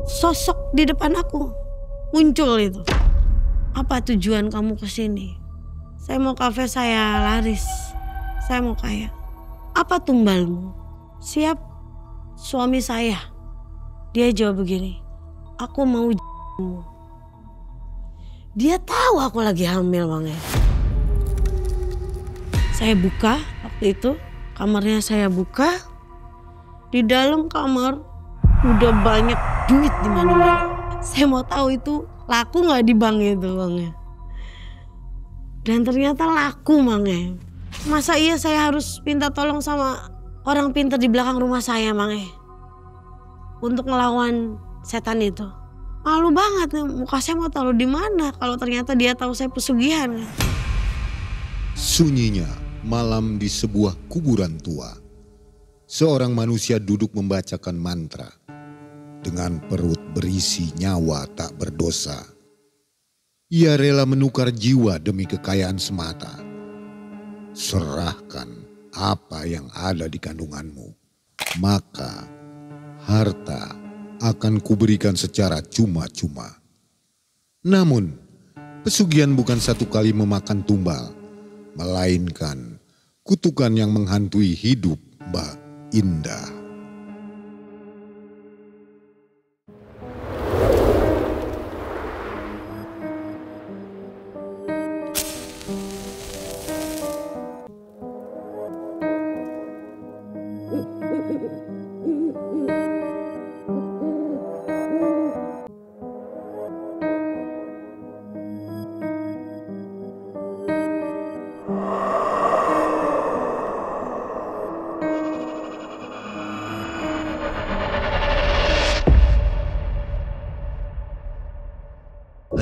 sosok di depan aku muncul itu. Apa tujuan kamu kesini? Saya mau kafe saya laris. Saya mau kaya. Apa tumbalmu? Siap suami saya. Dia jawab begini. Aku mau j***mu. Dia tahu aku lagi hamil Bang. Saya buka waktu itu. Kamarnya saya buka. Di dalam kamar udah banyak duit di mana-mana. Saya mau tahu itu laku nggak di bank itu Bang. Dan ternyata laku Bang. Masa iya saya harus minta tolong sama orang pintar di belakang rumah saya Bang. Untuk ngelawan setan itu. Malu banget nih, muka saya mau taruh di mana kalau ternyata dia tahu saya pesugihan. Sunyinya malam di sebuah kuburan tua. Seorang manusia duduk membacakan mantra dengan perut berisi nyawa tak berdosa. Ia rela menukar jiwa demi kekayaan semata. Serahkan apa yang ada di kandunganmu, maka harta akan kuberikan secara cuma-cuma. Namun, pesugihan bukan satu kali memakan tumbal, melainkan kutukan yang menghantui hidup Mbak Indah.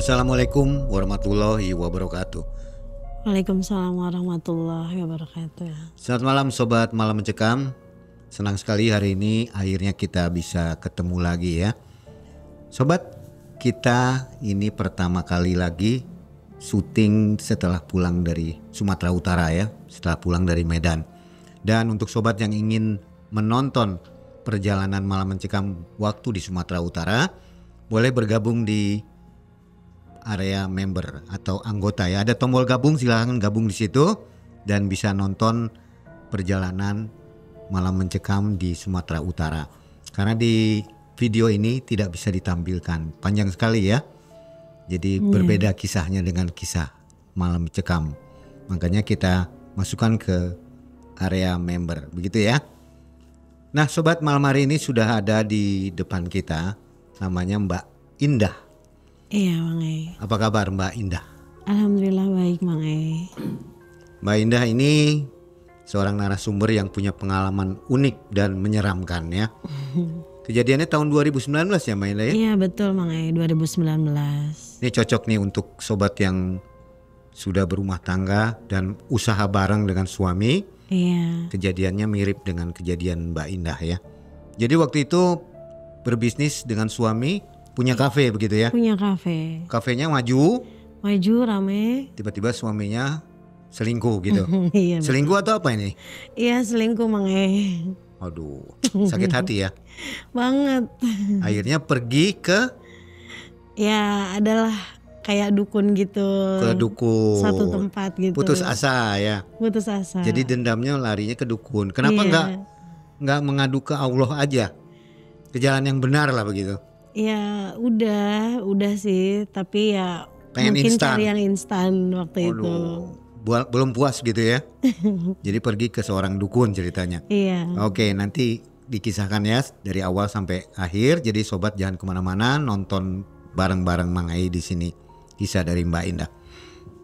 Assalamualaikum warahmatullahi wabarakatuh. Waalaikumsalam warahmatullahi wabarakatuh. Selamat malam Sobat Malam Mencekam. Senang sekali hari ini akhirnya kita bisa ketemu lagi ya. Sobat, kita ini pertama kali lagi syuting setelah pulang dari Sumatera Utara ya. Setelah pulang dari Medan. Dan untuk sobat yang ingin menonton perjalanan Malam Mencekam waktu di Sumatera Utara, boleh bergabung di area member atau anggota ya. Ada tombol gabung, silahkan gabung di situ dan bisa nonton perjalanan Malam Mencekam di Sumatera Utara. Karena di video ini tidak bisa ditampilkan, panjang sekali ya. Jadi berbeda kisahnya dengan kisah Malam Mencekam. Makanya kita masukkan ke area member, begitu ya. Nah sobat, malam hari ini sudah ada di depan kita, namanya Mbak Indah. Iya Bang. Apa kabar Mbak Indah? Alhamdulillah baik Bang. Mbak Indah ini seorang narasumber yang punya pengalaman unik dan menyeramkan ya. Kejadiannya tahun 2019 ya Mbak Indah ya? Iya betul Bang, 2019. Ini cocok nih untuk sobat yang sudah berumah tangga dan usaha bareng dengan suami. Iya. Kejadiannya mirip dengan kejadian Mbak Indah ya. Jadi waktu itu berbisnis dengan suami, punya kafe begitu ya? Punya kafe. Kafenya maju. Maju rame. Tiba-tiba suaminya selingkuh gitu. Iya. Selingkuh atau apa ini? Iya selingkuh Bang. Aduh, sakit hati ya. Banget. Akhirnya pergi ke? Ya adalah kayak dukun gitu. Ke dukun. Satu tempat gitu. Putus asa ya. Putus asa. Jadi dendamnya larinya ke dukun. Kenapa nggak mengadu ke Allah aja? Ke jalan yang benar lah begitu. Ya udah sih, tapi ya pengen mungkin instan. cari yang instan waktu itu. Belum puas gitu ya. Jadi pergi ke seorang dukun ceritanya. Iya. Oke, nanti dikisahkan ya dari awal sampai akhir. Jadi sobat jangan kemana-mana, nonton bareng-bareng Mang Ai di sini. Kisah dari Mbak Indah.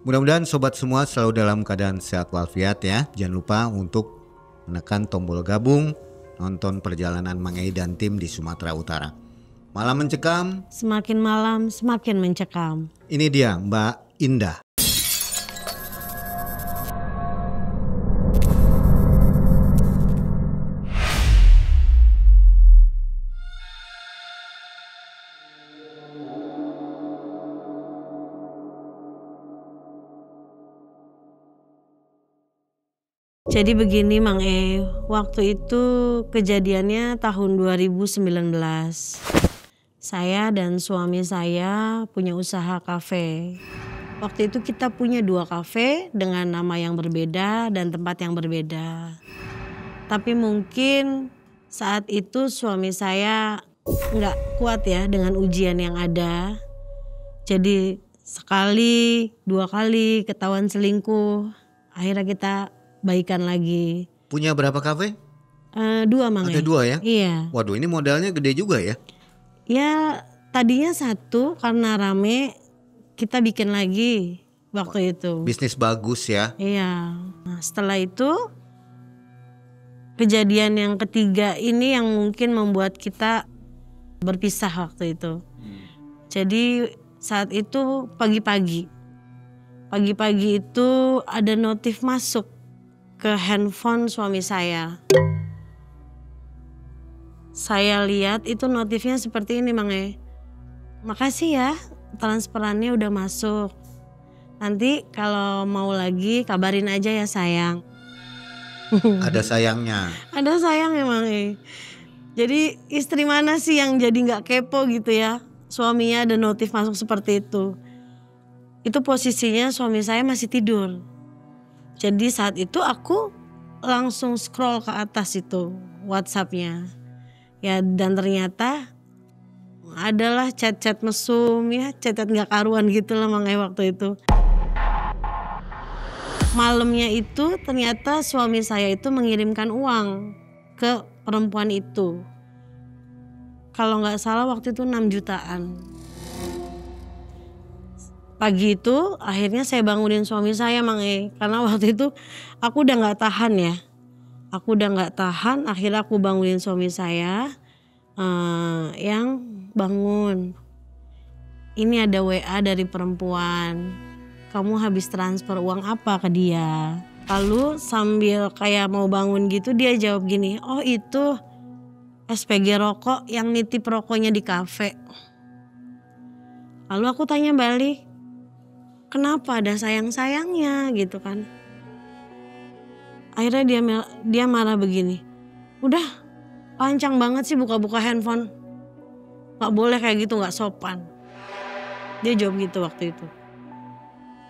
Mudah-mudahan sobat semua selalu dalam keadaan sehat walafiat ya. Jangan lupa untuk menekan tombol gabung, nonton perjalanan Mang Ai dan tim di Sumatera Utara. Malam Mencekam. Semakin malam semakin mencekam. Ini dia Mbak Indah. Jadi begini Mang waktu itu kejadiannya tahun 2019. Saya dan suami saya punya usaha kafe. Waktu itu kita punya 2 kafe dengan nama yang berbeda dan tempat yang berbeda. Tapi mungkin saat itu suami saya nggak kuat ya dengan ujian yang ada. Jadi sekali, 2 kali ketahuan selingkuh. Akhirnya kita baikan lagi. Punya berapa kafe? 2 Mang. Ada 2 ya? Iya. Waduh, ini modalnya gede juga ya? Ya tadinya 1 karena rame kita bikin lagi waktu itu. Bisnis bagus ya? Iya. Nah, setelah itu kejadian yang ketiga ini yang mungkin membuat kita berpisah waktu itu. Jadi saat itu pagi-pagi itu ada notif masuk ke handphone suami saya. Saya lihat itu notifnya seperti ini Mang. Makasih ya transferannya udah masuk. Nanti kalau mau lagi kabarin aja ya sayang. Ada sayangnya. Ada sayang emang. Jadi istri mana sih yang jadi gak kepo gitu ya. Suaminya ada notif masuk seperti itu. Itu posisinya suami saya masih tidur. Jadi saat itu aku langsung scroll ke atas itu WhatsApp-nya. Ya dan ternyata adalah chat-chat mesum ya. Chat-chat gak karuan gitu lah makanya waktu itu. Malamnya itu ternyata suami saya itu mengirimkan uang ke perempuan itu. Kalau nggak salah waktu itu 6 jutaan. Pagi itu akhirnya saya bangunin suami saya Mang. Karena waktu itu aku udah nggak tahan ya. Akhirnya aku bangunin suami saya. Yang bangun. Ini ada WA dari perempuan. Kamu habis transfer uang apa ke dia? Lalu sambil kayak mau bangun gitu dia jawab gini, oh itu SPG rokok yang nitip rokoknya di kafe. Lalu aku tanya balik, kenapa ada sayang-sayangnya gitu kan. Akhirnya dia marah begini, udah lancang banget sih buka-buka handphone. Gak boleh kayak gitu, gak sopan. Dia jawab gitu waktu itu.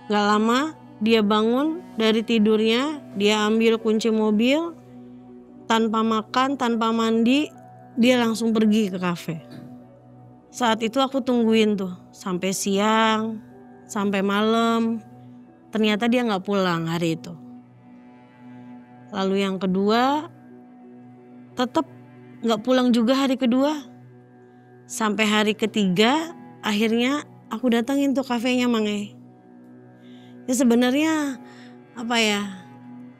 Gak lama dia bangun dari tidurnya, dia ambil kunci mobil, tanpa makan, tanpa mandi, dia langsung pergi ke kafe. Saat itu aku tungguin tuh sampai siang, sampai malam, ternyata dia gak pulang hari itu. Lalu yang kedua, tetap gak pulang juga hari kedua. Sampai hari ketiga, akhirnya aku datangin tuh kafenya Mang. Ya sebenarnya apa ya,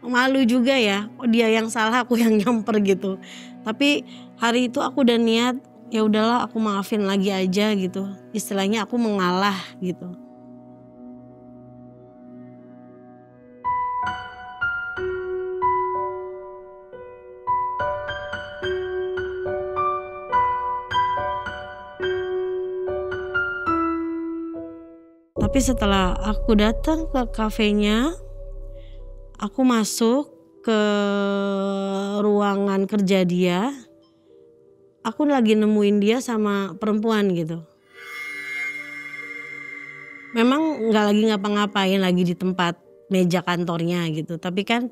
malu juga ya, oh dia yang salah aku yang nyamper gitu. Tapi hari itu aku udah niat, ya udahlah aku maafin lagi aja gitu. Istilahnya aku mengalah gitu. Tapi setelah aku datang ke kafenya, aku masuk ke ruangan kerja dia. Aku lagi nemuin dia sama perempuan gitu. Memang gak lagi ngapa-ngapain, lagi di tempat meja kantornya gitu. Tapi kan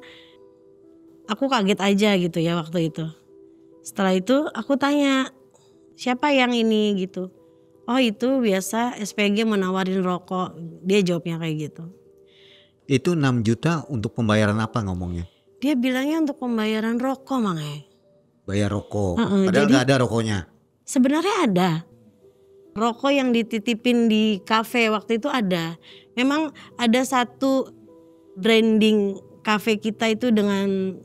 aku kaget aja gitu ya waktu itu. Setelah itu aku tanya, siapa yang ini gitu. Oh itu biasa SPG menawarin rokok. Dia jawabnya kayak gitu. Itu 6 juta untuk pembayaran apa ngomongnya? Dia bilangnya untuk pembayaran rokok Mang. Bayar rokok. Padahal gak ada rokoknya. Sebenarnya ada. Rokok yang dititipin di kafe waktu itu ada. Memang ada satu branding kafe kita itu dengan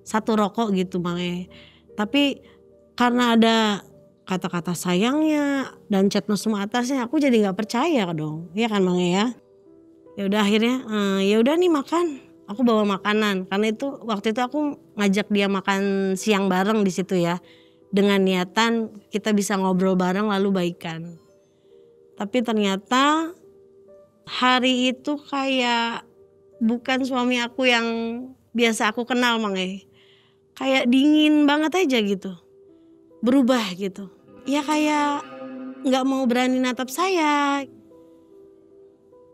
satu rokok gitu Mang. Tapi karena ada kata-kata sayangnya dan chat mesum atasnya, aku jadi nggak percaya dong, ya kan Mang ya. Ya udah akhirnya, ya udah nih makan. Aku bawa makanan karena itu waktu itu aku ngajak dia makan siang bareng di situ ya, dengan niatan kita bisa ngobrol bareng lalu baikan. Tapi ternyata hari itu kayak bukan suami aku yang biasa aku kenal Mang. Kayak dingin banget aja gitu, berubah gitu. ya kayak nggak mau berani natap saya.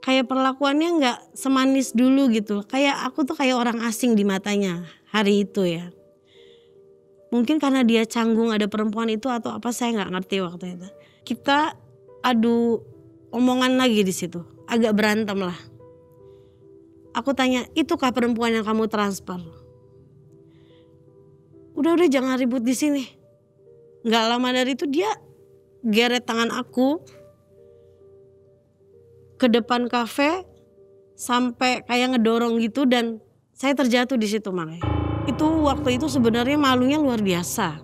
Kayak perlakuannya nggak semanis dulu gitu. Kayak aku tuh kayak orang asing di matanya hari itu ya. Mungkin karena dia canggung ada perempuan itu atau apa, saya nggak ngerti waktu itu. Kita adu omongan lagi di situ, agak berantem lah. Aku tanya, itukah perempuan yang kamu transfer? Udah jangan ribut di sini. Nggak lama dari itu dia geret tangan aku ke depan kafe sampai kayak ngedorong gitu dan saya terjatuh di situ makanya. Itu waktu itu sebenarnya malunya luar biasa.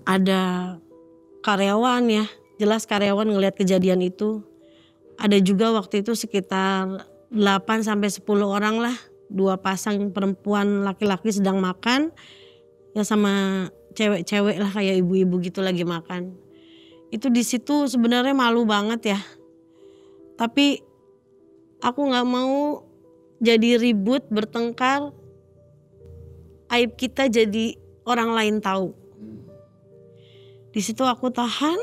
Ada karyawan ya, jelas karyawan ngelihat kejadian itu. Ada juga waktu itu sekitar 8 sampai 10 orang lah, 2 pasang perempuan laki-laki sedang makan. Ya sama cewek-cewek lah kayak ibu-ibu gitu lagi makan. Itu di situ sebenarnya malu banget ya. Tapi aku nggak mau jadi ribut, bertengkar, aib kita jadi orang lain tahu. Di situ aku tahan,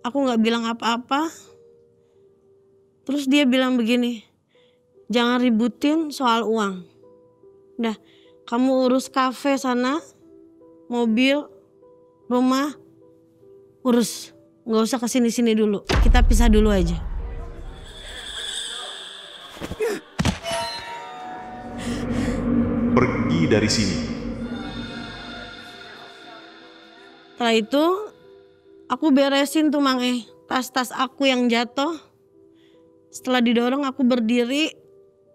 aku nggak bilang apa-apa. Terus dia bilang begini, jangan ributin soal uang. Udah, kamu urus kafe sana, mobil, rumah, urus. Nggak usah kesini-sini dulu, kita pisah dulu aja. Pergi dari sini. Setelah itu aku beresin tuh Mang tas-tas aku yang jatuh. Setelah didorong aku berdiri,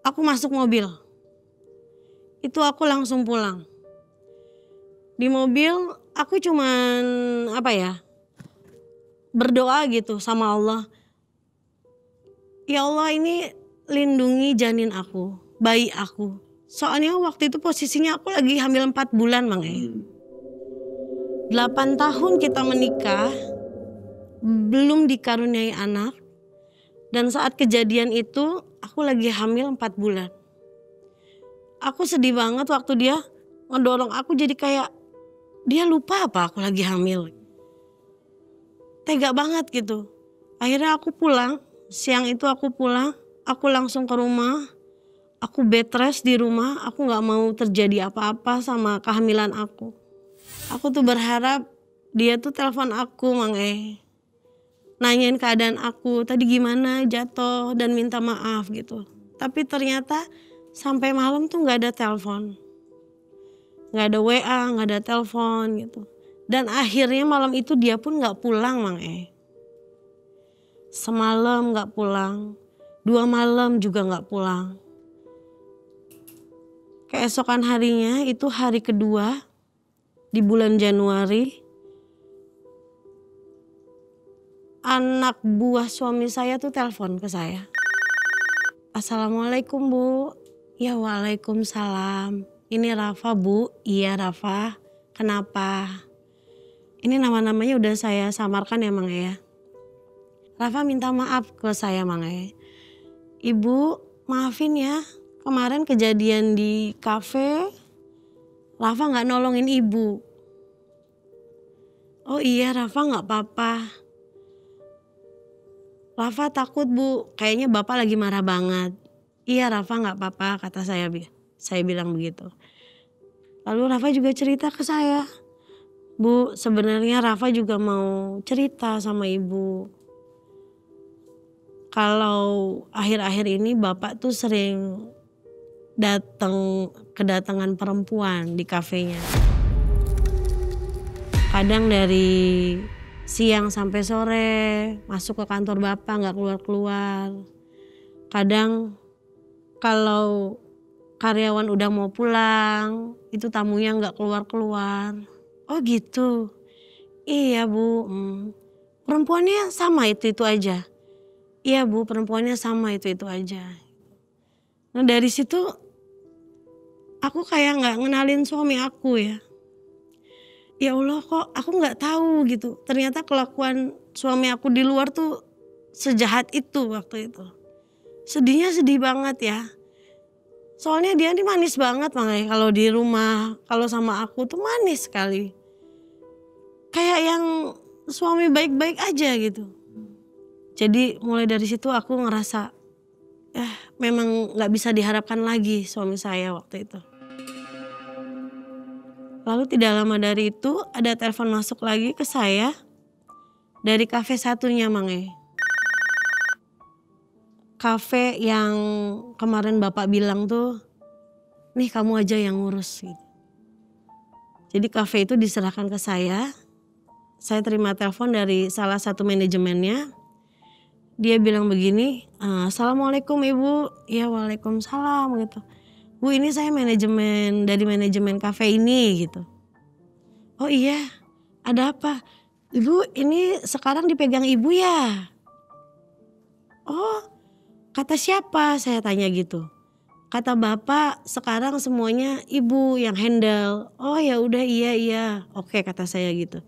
aku masuk mobil. Itu aku langsung pulang. Di mobil aku cuman berdoa gitu sama Allah. Ya Allah, ini lindungi janin aku, bayi aku. Soalnya waktu itu posisinya aku lagi hamil 4 bulan Mang 8 tahun kita menikah, belum dikaruniai anak. Dan saat kejadian itu aku lagi hamil 4 bulan. Aku sedih banget waktu dia ngedorong aku, jadi kayak dia lupa apa aku lagi hamil. Tega banget gitu. Akhirnya aku pulang, siang itu aku pulang, aku langsung ke rumah. Aku bed rest di rumah, aku gak mau terjadi apa-apa sama kehamilan aku. Aku tuh berharap dia tuh telepon aku Mang nanyain keadaan aku, tadi gimana jatuh dan minta maaf gitu. Tapi ternyata sampai malam tuh gak ada telepon. Gak ada WA, gak ada telepon gitu. Dan akhirnya malam itu dia pun gak pulang Mang Semalam gak pulang, 2 malam juga gak pulang. Keesokan harinya itu hari kedua di bulan Januari, anak buah suami saya tuh telepon ke saya. Assalamualaikum Bu. Ya waalaikumsalam. Ini Rafa Bu. Iya Rafa. Kenapa? Ini nama-namanya udah saya samarkan ya Mang ya. Rafa minta maaf ke saya Mang Ibu maafin ya. Kemarin kejadian di kafe, Rafa gak nolongin ibu. Oh iya Rafa gak apa-apa. Rafa takut Bu, kayaknya Bapak lagi marah banget. Iya Rafa gak apa-apa kata saya bilang begitu. Lalu Rafa juga cerita ke saya. Bu sebenarnya Rafa juga mau cerita sama ibu. Kalau akhir-akhir ini Bapak tuh sering kedatangan perempuan di kafenya. Kadang dari siang sampai sore masuk ke kantor Bapak gak keluar-keluar. Kadang kalau karyawan udah mau pulang itu tamunya gak keluar-keluar. Oh gitu. Iya Bu. Perempuannya sama itu aja. Iya Bu, perempuannya sama itu aja. Nah dari situ aku kayak gak ngenalin suami aku ya. Ya Allah kok aku gak tahu gitu. Ternyata kelakuan suami aku di luar tuh sejahat itu waktu itu. Sedihnya sedih banget ya. Soalnya dia ini manis banget makanya kalau di rumah. Kalau sama aku tuh manis sekali. kayak yang suami baik-baik aja gitu. Jadi mulai dari situ aku ngerasa memang gak bisa diharapkan lagi suami saya waktu itu. Lalu tidak lama dari itu ada telepon masuk lagi ke saya dari kafe satunya Mang E. Kafe yang kemarin Bapak bilang tuh, nih kamu aja yang ngurus gitu. Jadi kafe itu diserahkan ke saya terima telepon dari salah satu manajemennya. Dia bilang begini, Assalamualaikum Ibu. Ya waalaikumsalam gitu. Bu ini saya dari manajemen kafe ini gitu. Oh iya, ada apa? Ibu ini sekarang dipegang ibu ya? Oh, kata siapa? Saya tanya gitu. Kata bapak sekarang semuanya ibu yang handle. Oh ya udah iya. Oke kata saya gitu.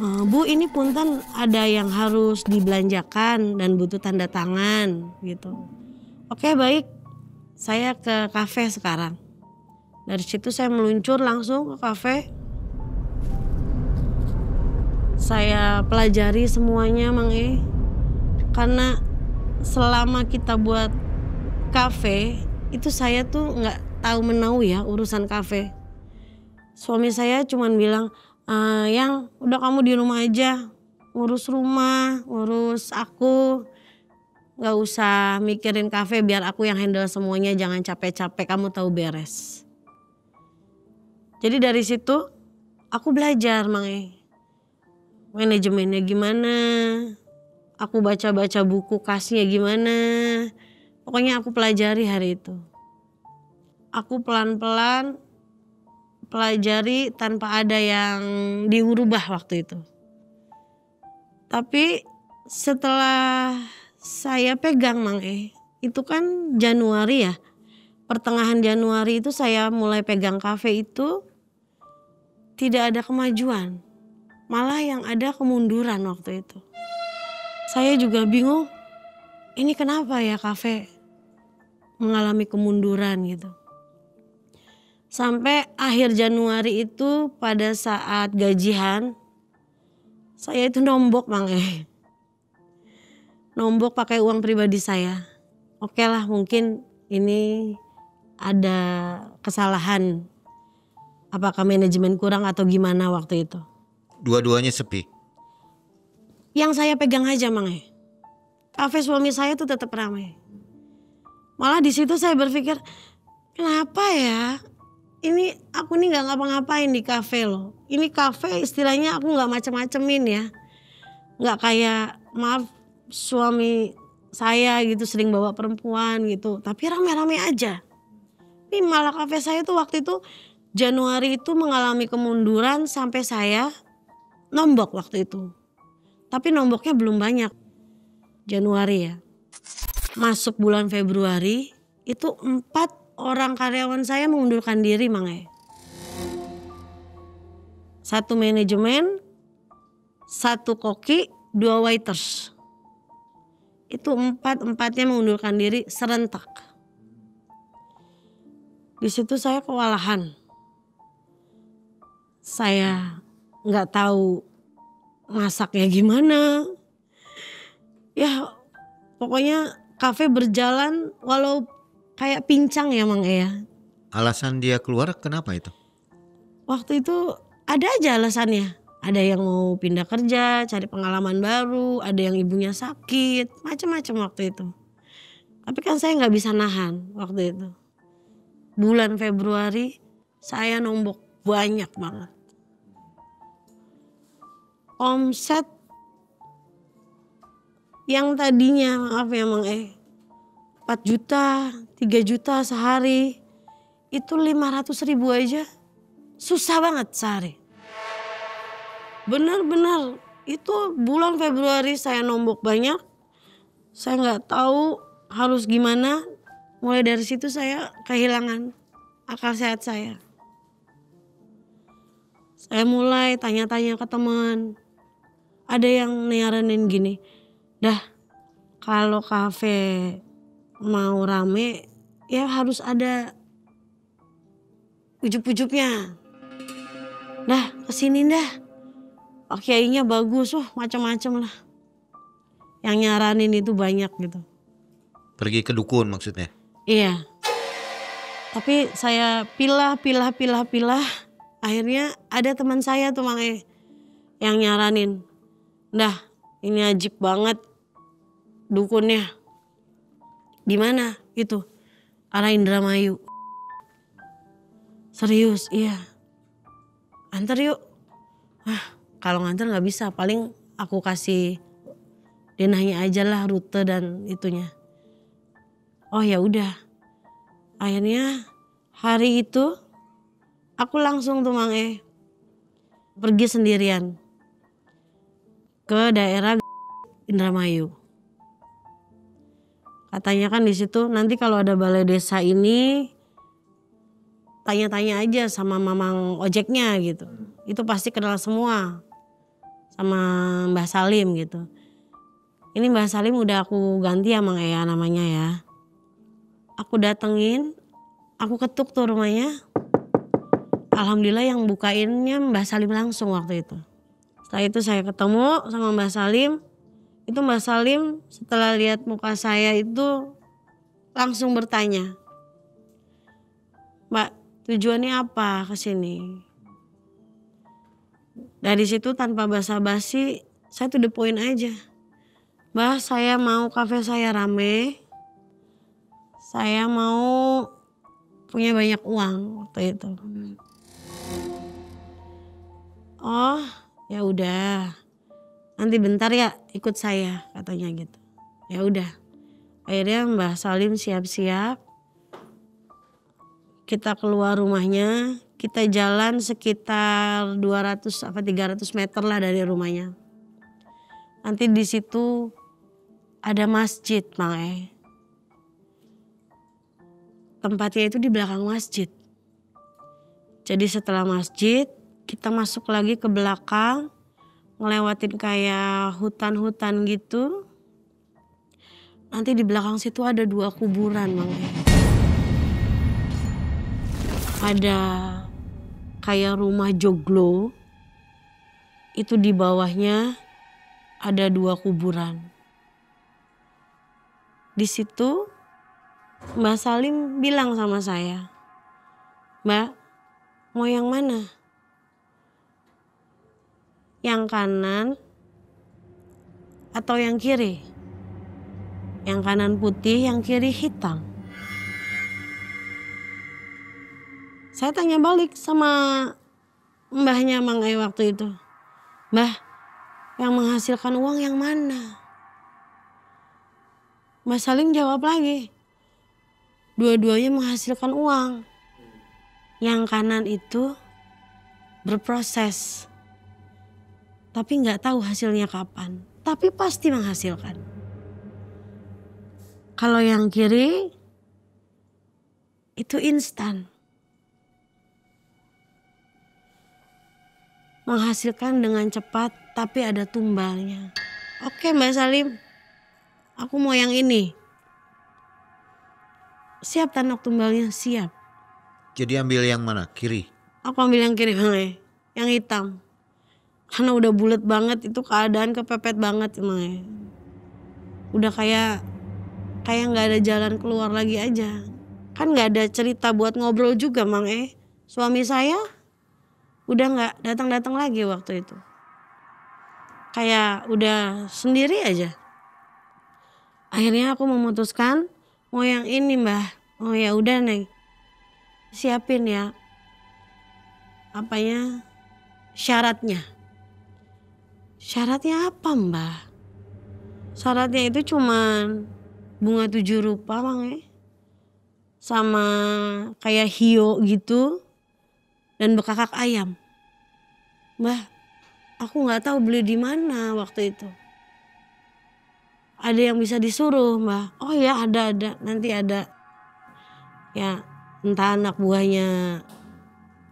Bu ini punten ada yang harus dibelanjakan dan butuh tanda tangan gitu. Oke baik. Saya ke kafe sekarang. Dari situ saya meluncur langsung ke kafe. Saya pelajari semuanya Mang E. Karena selama kita buat kafe, itu saya tuh nggak tahu menau ya urusan kafe. Suami saya cuman bilang, yang udah kamu di rumah aja. Ngurus rumah, ngurus aku. Gak usah mikirin kafe biar aku yang handle semuanya, jangan capek-capek, kamu tahu beres. Jadi dari situ aku belajar Mang E. Manajemennya gimana, aku baca-baca buku kasnya gimana. Pokoknya aku pelajari hari itu. Aku pelan-pelan pelajari tanpa ada yang dirubah waktu itu. Tapi setelah saya pegang Mang E, itu kan Januari ya. Pertengahan Januari itu saya mulai pegang kafe itu tidak ada kemajuan. Malah yang ada kemunduran waktu itu. Saya juga bingung, ini kenapa ya kafe mengalami kemunduran gitu. Sampai akhir Januari itu pada saat gajian, saya itu nombok Mang E. Nombok pakai uang pribadi saya. Oke lah mungkin ini ada kesalahan. Apakah manajemen kurang atau gimana waktu itu. Dua-duanya sepi? Yang saya pegang aja Mang E. Kafe suami saya tuh tetap ramai. Malah di situ saya berpikir, kenapa ya? Ini aku nih gak ngapa-ngapain di kafe loh. Ini kafe istilahnya aku gak macem-macemin ya. Gak kayak maaf suami saya gitu sering bawa perempuan gitu. Tapi rame-rame aja. Ini malah kafe saya tuh waktu itu Januari itu mengalami kemunduran sampai saya nombok waktu itu. Tapi nomboknya belum banyak. Januari ya. Masuk bulan Februari itu 4 orang karyawan saya mengundurkan diri Mang E. 1 manajemen, 1 koki, 2 waiters. Itu 4-empatnya mengundurkan diri serentak. Di situ saya kewalahan. Saya nggak tahu masaknya gimana. Ya pokoknya kafe berjalan walau kayak pincang ya Mang E ya. Alasan dia keluar kenapa itu? Waktu itu ada aja alasannya. Ada yang mau pindah kerja, cari pengalaman baru, ada yang ibunya sakit, macam-macam waktu itu. Tapi kan saya nggak bisa nahan waktu itu. Bulan Februari saya nombok banyak banget. Omset yang tadinya maaf ya Mang E 4 juta, 3 juta sehari, itu 500.000 aja susah banget sehari. Benar-benar itu bulan Februari saya nombok banyak. Saya nggak tahu harus gimana. Mulai dari situ saya kehilangan akal sehat saya. Saya mulai tanya-tanya ke teman. Ada yang nyaranin gini, dah kalau kafe mau rame ya harus ada ujuk-ujuknya. Dah kesini dah. kiainya bagus, macam-macam lah. Yang nyaranin itu banyak gitu. Pergi ke dukun maksudnya? Iya. Tapi saya pilah. Akhirnya ada teman saya tuh Mang yang nyaranin. Dah, ini ajib banget dukunnya. Di mana? Itu. Arah Indramayu. Serius, iya. Antar yuk. Kalau nganter nggak bisa, paling aku kasih denahnya aja lah, rute dan itunya. Oh ya udah. Akhirnya hari itu aku langsung tuh Mang pergi sendirian ke daerah Indramayu. Katanya kan di situ nanti kalau ada balai desa ini tanya-tanya aja sama mamang ojeknya gitu. Itu pasti kenal semua sama Mbah Salim gitu. Ini Mbah Salim udah aku ganti ya Mang namanya ya. Aku datengin, aku ketuk tuh rumahnya. Alhamdulillah yang bukainnya Mbah Salim langsung waktu itu. Setelah itu saya ketemu sama Mbah Salim. Itu Mbah Salim setelah lihat muka saya itu langsung bertanya, Mbak, tujuannya apa ke sini? Dari situ tanpa basa-basi saya to the point aja. Mbah, saya mau kafe saya rame. Saya mau punya banyak uang waktu itu. Oh, ya udah. Nanti bentar ya ikut saya katanya gitu. Ya udah. Akhirnya Mbah Salim siap-siap. Kita keluar rumahnya, kita jalan sekitar 200 apa 300 meter lah dari rumahnya. Nanti di situ ada masjid, Mang Tempatnya itu di belakang masjid. Jadi setelah masjid, kita masuk lagi ke belakang, ngelewatin kayak hutan-hutan gitu. Nanti di belakang situ ada 2 kuburan, Mang Ada kayak rumah joglo. Itu di bawahnya ada 2 kuburan. Di situ Mbah Salim bilang sama saya, Mbak, mau yang mana? Yang kanan atau yang kiri? Yang kanan putih, yang kiri hitam. Saya tanya balik sama mbahnya Mang waktu itu. Mbah, yang menghasilkan uang yang mana? Mbah Salim jawab lagi. Dua-duanya menghasilkan uang. Yang kanan itu berproses. Tapi nggak tahu hasilnya kapan. Tapi pasti menghasilkan. Kalau yang kiri itu instan. Menghasilkan dengan cepat tapi ada tumbalnya. Oke Mbak Salim, aku mau yang ini. Siap tanok tumbalnya, siap. Jadi ambil yang mana? Kiri? Aku ambil yang kiri Mang yang hitam. Karena udah bulat banget itu keadaan kepepet banget Mang Udah kayak nggak ada jalan keluar lagi aja. Kan nggak ada cerita buat ngobrol juga Mang Suami saya udah nggak datang-datang lagi waktu itu. Kayak udah sendiri aja. Akhirnya aku memutuskan mau yang ini Mbah. Oh ya udah Neng. Siapin ya. Syaratnya. Syaratnya apa Mbah? Syaratnya itu cuman bunga 7 rupa Mang sama kayak hio gitu dan bekakak ayam. Mbah, aku nggak tahu beli di mana waktu itu. Ada yang bisa disuruh Mbah. Oh ya ada, nanti ada. Ya entah anak buahnya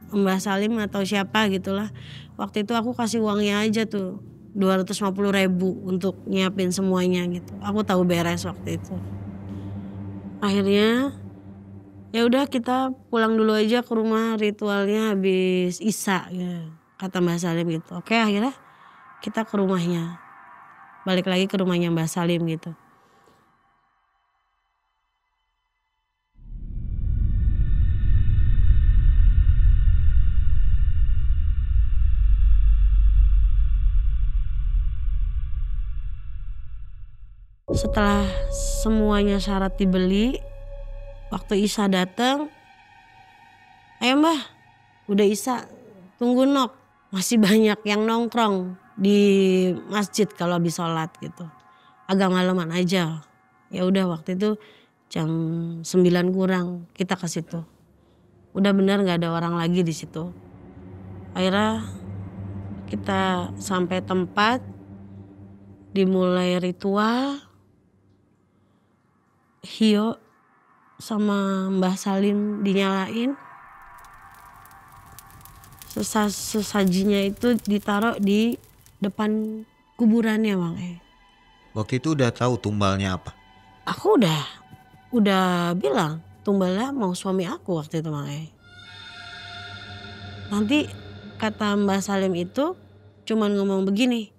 Mbah Salim atau siapa gitulah. Waktu itu aku kasih uangnya aja tuh 250.000 untuk nyiapin semuanya gitu. Aku tahu beres waktu itu. Akhirnya ya udah kita pulang dulu aja ke rumah, ritualnya habis Isya ya, kata Mbah Salim gitu. Oke akhirnya kita ke rumahnya. Balik lagi ke rumahnya Mbah Salim gitu. Setelah semuanya syarat dibeli, waktu Isa datang, ayo Mbah, udah Isa, tunggu nok. Masih banyak yang nongkrong di masjid kalau habis sholat gitu. Agak malaman aja. Ya udah waktu itu jam 9 kurang kita ke situ. Udah benar nggak ada orang lagi di situ. Akhirnya kita sampai tempat, dimulai ritual. Hio sama Mbah Salim dinyalain. Sesajinya itu ditaruh di depan kuburannya Bang. Waktu itu udah tahu tumbalnya apa? Aku udah bilang tumbalnya mau suami aku waktu itu Bang. Nanti kata Mbah Salim itu cuman ngomong begini,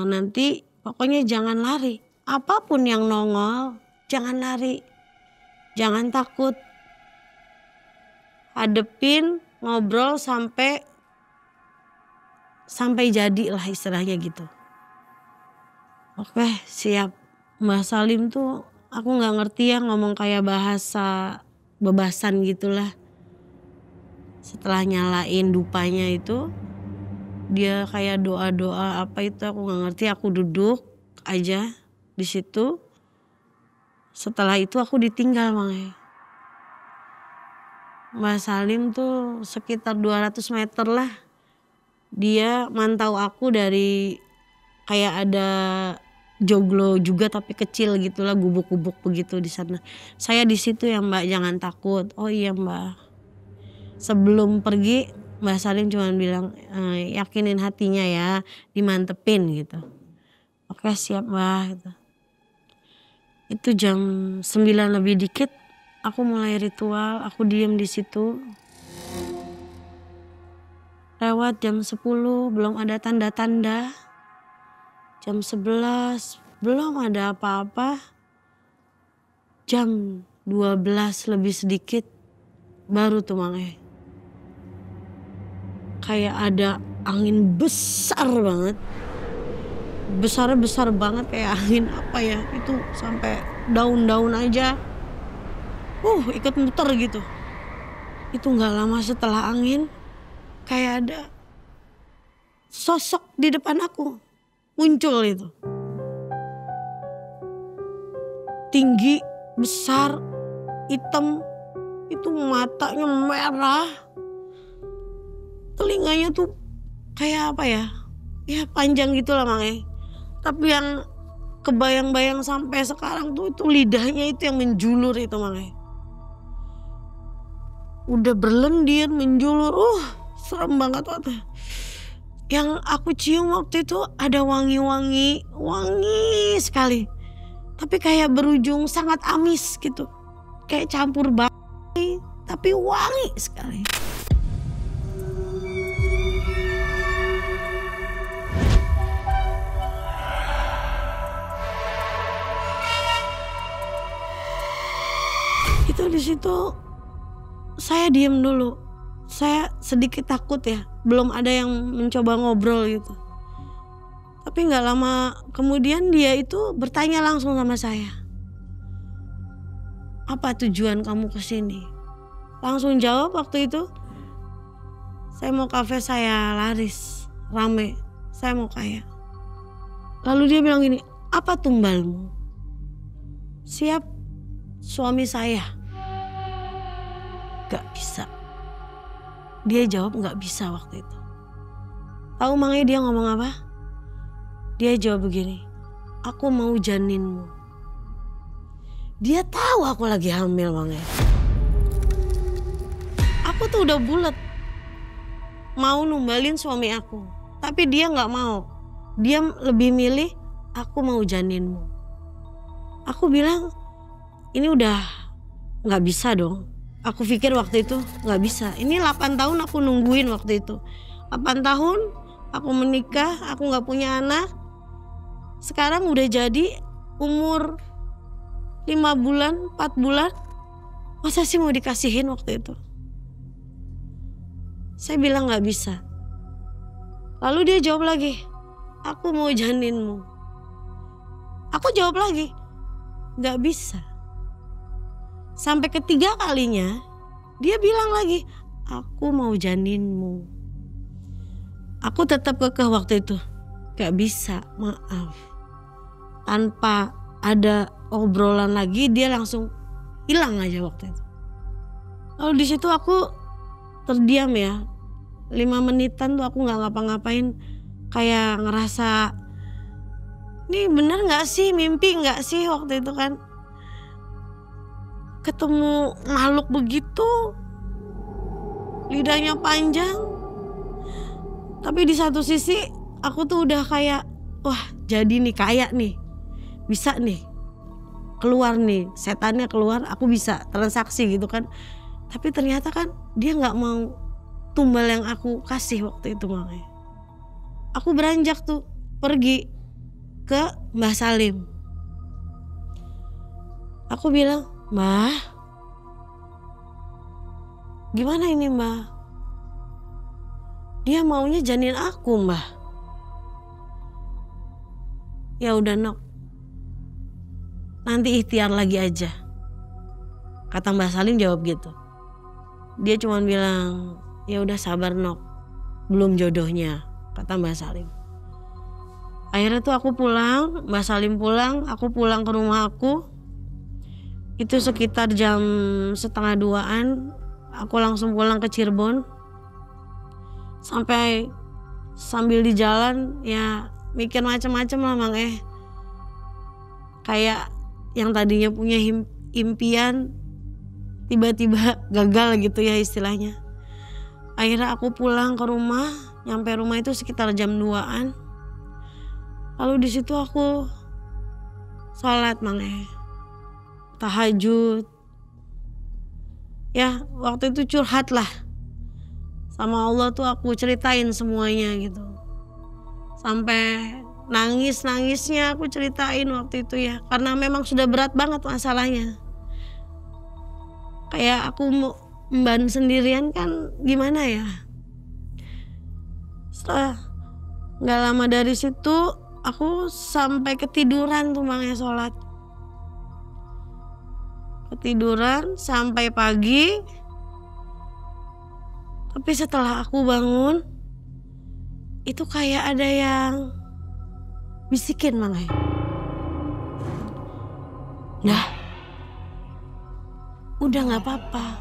nanti pokoknya jangan lari. Apapun yang nongol, jangan lari, jangan takut. Hadepin, ngobrol sampai jadi lah istilahnya gitu. Oke, siap. Mbah Salim tuh aku nggak ngerti ya ngomong kayak bahasa bebasan gitulah. Setelah nyalain dupanya itu, dia kayak doa-doa apa itu aku nggak ngerti. Aku duduk aja di situ. Setelah itu aku ditinggal Bang. Mbah Salim tuh sekitar 200 meter lah. Dia mantau aku dari kayak ada joglo juga tapi kecil gitulah, gubuk-gubuk begitu di sana. Saya di situ ya Mbak, jangan takut. Oh iya Mbak. Sebelum pergi Mbah Salim cuma bilang yakinin hatinya ya, dimantepin gitu. Oke siap Mbah gitu. Itu jam 9 lebih dikit aku mulai ritual, aku diem di situ. Lewat jam 10 belum ada tanda-tanda. Jam 11 belum ada apa-apa. Jam 12 lebih sedikit baru tuh Mang. Kayak ada angin besar banget. Besar banget kayak angin apa ya, itu sampai daun-daun aja ikut muter gitu. Itu gak lama setelah angin kayak ada sosok di depan aku muncul itu. Tinggi, besar, hitam, itu matanya merah. Telinganya tuh kayak apa ya, ya panjang gitu lah Mang. Tapi yang kebayang-bayang sampai sekarang tuh itu lidahnya itu yang menjulur itu Mang. Udah berlendir, menjulur, serem banget waktu. Yang aku cium waktu itu ada wangi sekali. Tapi kayak berujung sangat amis gitu. Kayak campur bau, tapi wangi sekali. Itu di situ saya diem dulu. Saya sedikit takut ya. Belum ada yang mencoba ngobrol gitu. Tapi gak lama kemudian dia itu bertanya langsung sama saya. Apa tujuan kamu kesini? Langsung jawab waktu itu. Saya mau kafe saya laris, rame. Saya mau kaya. Lalu dia bilang gini, apa tumbalmu? Siap suami saya. Gak bisa. Dia jawab gak bisa waktu itu. Tahu Mang dia ngomong apa? Dia jawab begini, aku mau janinmu. Dia tahu aku lagi hamil Mang. Aku tuh udah bulet mau numbalin suami aku. Tapi dia gak mau. Dia lebih milih aku mau janinmu. Aku bilang ini udah gak bisa dong. Aku pikir waktu itu gak bisa. Ini 8 tahun aku nungguin waktu itu. 8 tahun aku menikah, aku gak punya anak. Sekarang udah jadi umur 5 bulan, 4 bulan. Masa sih mau dikasihin waktu itu? Saya bilang gak bisa. Lalu dia jawab lagi, aku mau janinmu. Aku jawab lagi, gak bisa. Sampai ketiga kalinya dia bilang lagi, aku mau janinmu. Aku tetap kekeh waktu itu, gak bisa, maaf. Tanpa ada obrolan lagi dia langsung hilang aja waktu itu. Lalu di situ aku terdiam ya, 5 menitan tuh aku nggak ngapa-ngapain, kayak ngerasa ini bener nggak sih, mimpi nggak sih waktu itu kan. Ketemu makhluk begitu, lidahnya panjang, tapi di satu sisi aku tuh udah kayak, wah jadi nih, kayak nih, bisa nih, keluar nih, setannya keluar, aku bisa transaksi gitu kan. Tapi ternyata kan dia gak mau tumbal yang aku kasih waktu itu. Makanya aku beranjak tuh pergi ke Mbah Salim. Aku bilang, Mbah, gimana ini Mbah? Dia maunya janin aku Mbah. Ya udah Nok, nanti ikhtiar lagi aja, kata Mbah Salim jawab gitu. Dia cuma bilang, ya udah sabar Nok, belum jodohnya, kata Mbah Salim. Akhirnya tuh aku pulang, Mbah Salim pulang, aku pulang ke rumah aku. Itu sekitar jam 1:30-an, aku langsung pulang ke Cirebon. Sambil di jalan ya mikir macam-macam lah Mang. Kayak yang tadinya punya impian tiba-tiba gagal gitu ya istilahnya. Akhirnya aku pulang ke rumah, nyampe rumah itu sekitar jam 2-an. Lalu di situ aku sholat Mang, tahajud. Ya waktu itu curhat lah sama Allah tuh, aku ceritain semuanya gitu. Sampai nangis-nangisnya aku ceritain waktu itu ya. Karena memang sudah berat banget masalahnya. Kayak aku memban sendirian kan gimana ya. Setelah gak lama dari situ aku sampai ketiduran tuh Mang sholat. Ketiduran sampai pagi. Tapi setelah aku bangun, itu kayak ada yang bisikin Mang. Nah, udah gak apa-apa,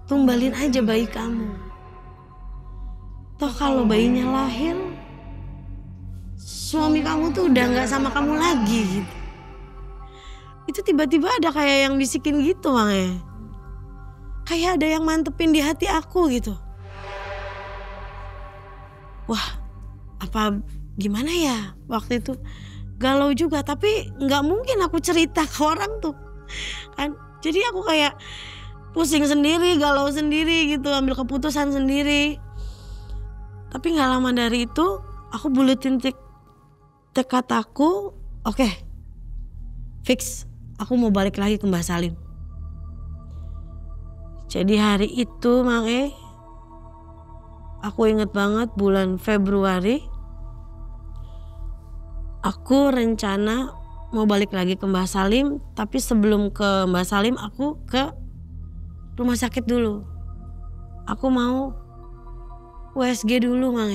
tumbalin aja bayi kamu. Toh kalau bayinya lahir, suami kamu tuh udah gak sama kamu lagi gitu. Itu tiba-tiba ada kayak yang bisikin gitu Mang. Kayak ada yang mantepin di hati aku gitu. Wah, apa gimana ya waktu itu, galau juga. Tapi gak mungkin aku cerita ke orang tuh kan. Jadi aku kayak pusing sendiri, galau sendiri gitu, ambil keputusan sendiri. Tapi gak lama dari itu aku buletin tekad aku, oke, fix, aku mau balik lagi ke Mbah Salim. Jadi hari itu Mang, aku inget banget bulan Februari, aku rencana mau balik lagi ke Mbah Salim. Tapi sebelum ke Mbah Salim aku ke rumah sakit dulu. Aku mau USG dulu Mang.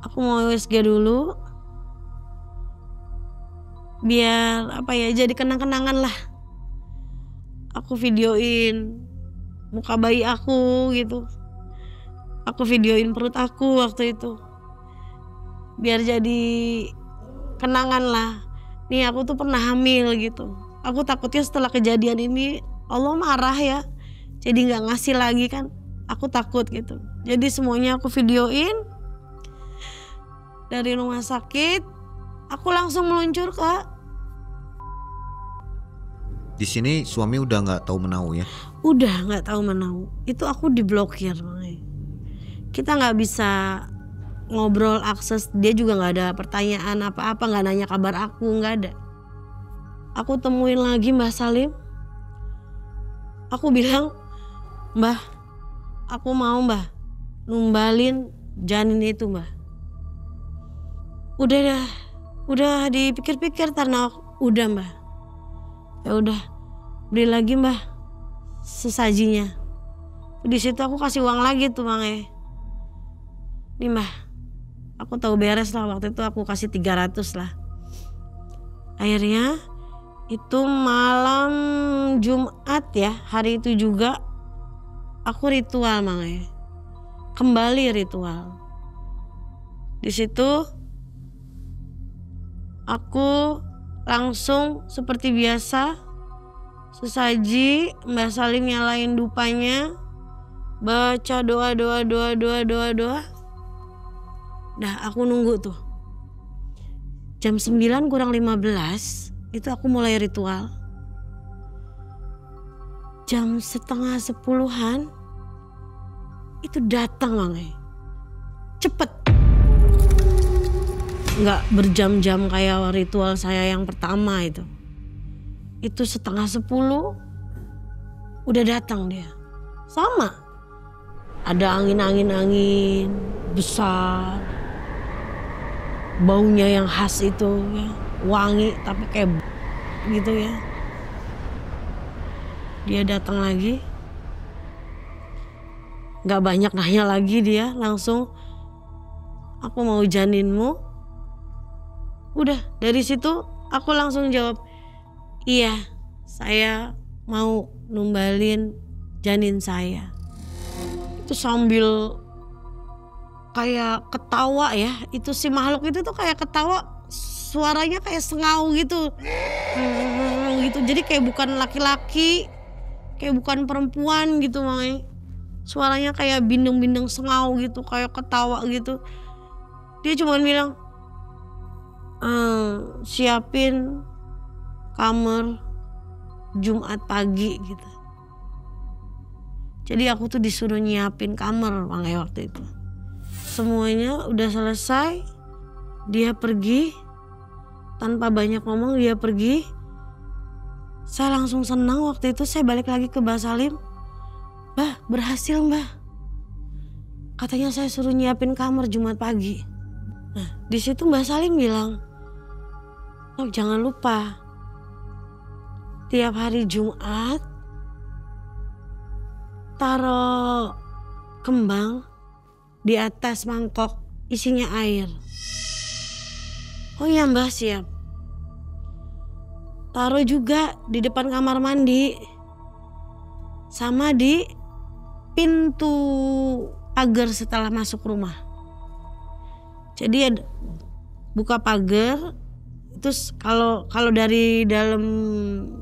Aku mau USG dulu. Biar apa ya, jadi kenang-kenangan lah. Aku videoin muka bayi aku gitu. Aku videoin perut aku waktu itu. Biar jadi kenangan lah. Nih aku tuh pernah hamil gitu. Aku takutnya setelah kejadian ini Allah marah ya. Jadi gak ngasih lagi kan. Aku takut gitu. Jadi semuanya aku videoin. Dari rumah sakit aku langsung meluncur ke. Di sini suami udah nggak tahu menau ya? Udah nggak tahu menau. Itu aku diblokir. kita nggak bisa ngobrol, akses. Dia juga nggak ada pertanyaan apa-apa, nggak nanya kabar aku, nggak ada. Aku temuin lagi Mbah Salim. Aku bilang, Mbah, aku mau Mbah numbalin janin itu Mbah. Udah dipikir-pikir karena udah Mbah. Ya udah, beli lagi Mbah sesajinya. Di situ aku kasih uang lagi tuh Mang. Nih Mbah, aku tahu beres lah, waktu itu aku kasih 300 lah. Akhirnya itu malam Jumat ya, hari itu juga aku ritual Mang. Kembali ritual. Di situ aku langsung seperti biasa sesaji, Mbah Salim nyalain dupanya, baca doa. Nah aku nunggu tuh. Jam 9 kurang 15 itu aku mulai ritual. Jam setengah 10-an itu datang Mang. Cepet. Nggak berjam-jam kayak ritual saya yang pertama itu. Itu setengah 10 udah datang dia. Sama. Ada angin besar. Baunya yang khas itu ya. Wangi tapi kayak gitu ya. Dia datang lagi. Nggak banyak nanya lagi dia, langsung aku mau janinmu. Udah dari situ aku langsung jawab, iya saya mau numbalin janin saya. Itu sambil kayak ketawa ya, itu si makhluk itu tuh kayak ketawa, suaranya kayak sengau gitu. Gitu. Jadi kayak bukan laki-laki, kayak bukan perempuan gitu Mang. Suaranya kayak bindeng-bindeng sengau gitu, kayak ketawa gitu. Dia cuma bilang, siapin kamar Jumat pagi gitu. Jadi aku tuh disuruh nyiapin kamar Mang waktu itu. Semuanya udah selesai, dia pergi tanpa banyak ngomong, dia pergi. Saya langsung senang waktu itu. Saya balik lagi ke Mbah Salim, Mbah berhasil Mbah, katanya saya suruh nyiapin kamar Jumat pagi. Nah di situ Mbah Salim bilang, oh jangan lupa tiap hari Jumat taruh kembang di atas mangkok isinya air. Oh iya Mbah siap. Taruh juga di depan kamar mandi sama di pintu pagar setelah masuk rumah. Jadi buka pagar. Terus kalau dari dalam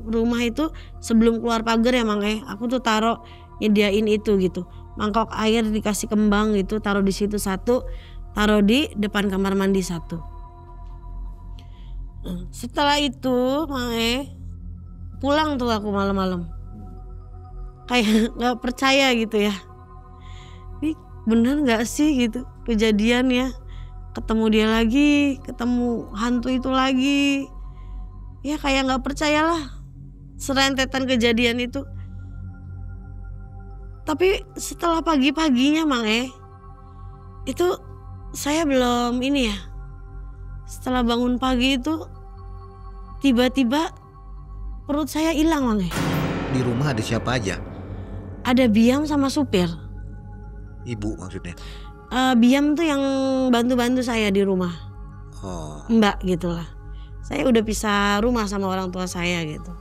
rumah itu sebelum keluar pagar ya Mang, aku tuh taruh nyediain itu gitu. Mangkok air dikasih kembang gitu, taruh di situ satu, taruh di depan kamar mandi satu. Setelah itu Mang, pulang tuh aku malam-malam. Kayak nggak percaya gitu ya. Ini bener nggak sih gitu kejadian ya? Ketemu dia lagi, ketemu hantu itu lagi. Ya kayak nggak percayalah serentetan kejadian itu. Tapi setelah pagi-paginya Mang, itu saya belum ini ya. Setelah bangun pagi itu tiba-tiba perut saya hilang Mang. Di rumah ada siapa aja? Ada Biam sama supir. Ibu maksudnya? Biam tuh yang bantu-bantu saya di rumah. Oh. Mbak gitulah. Saya udah pisah rumah sama orang tua saya gitu.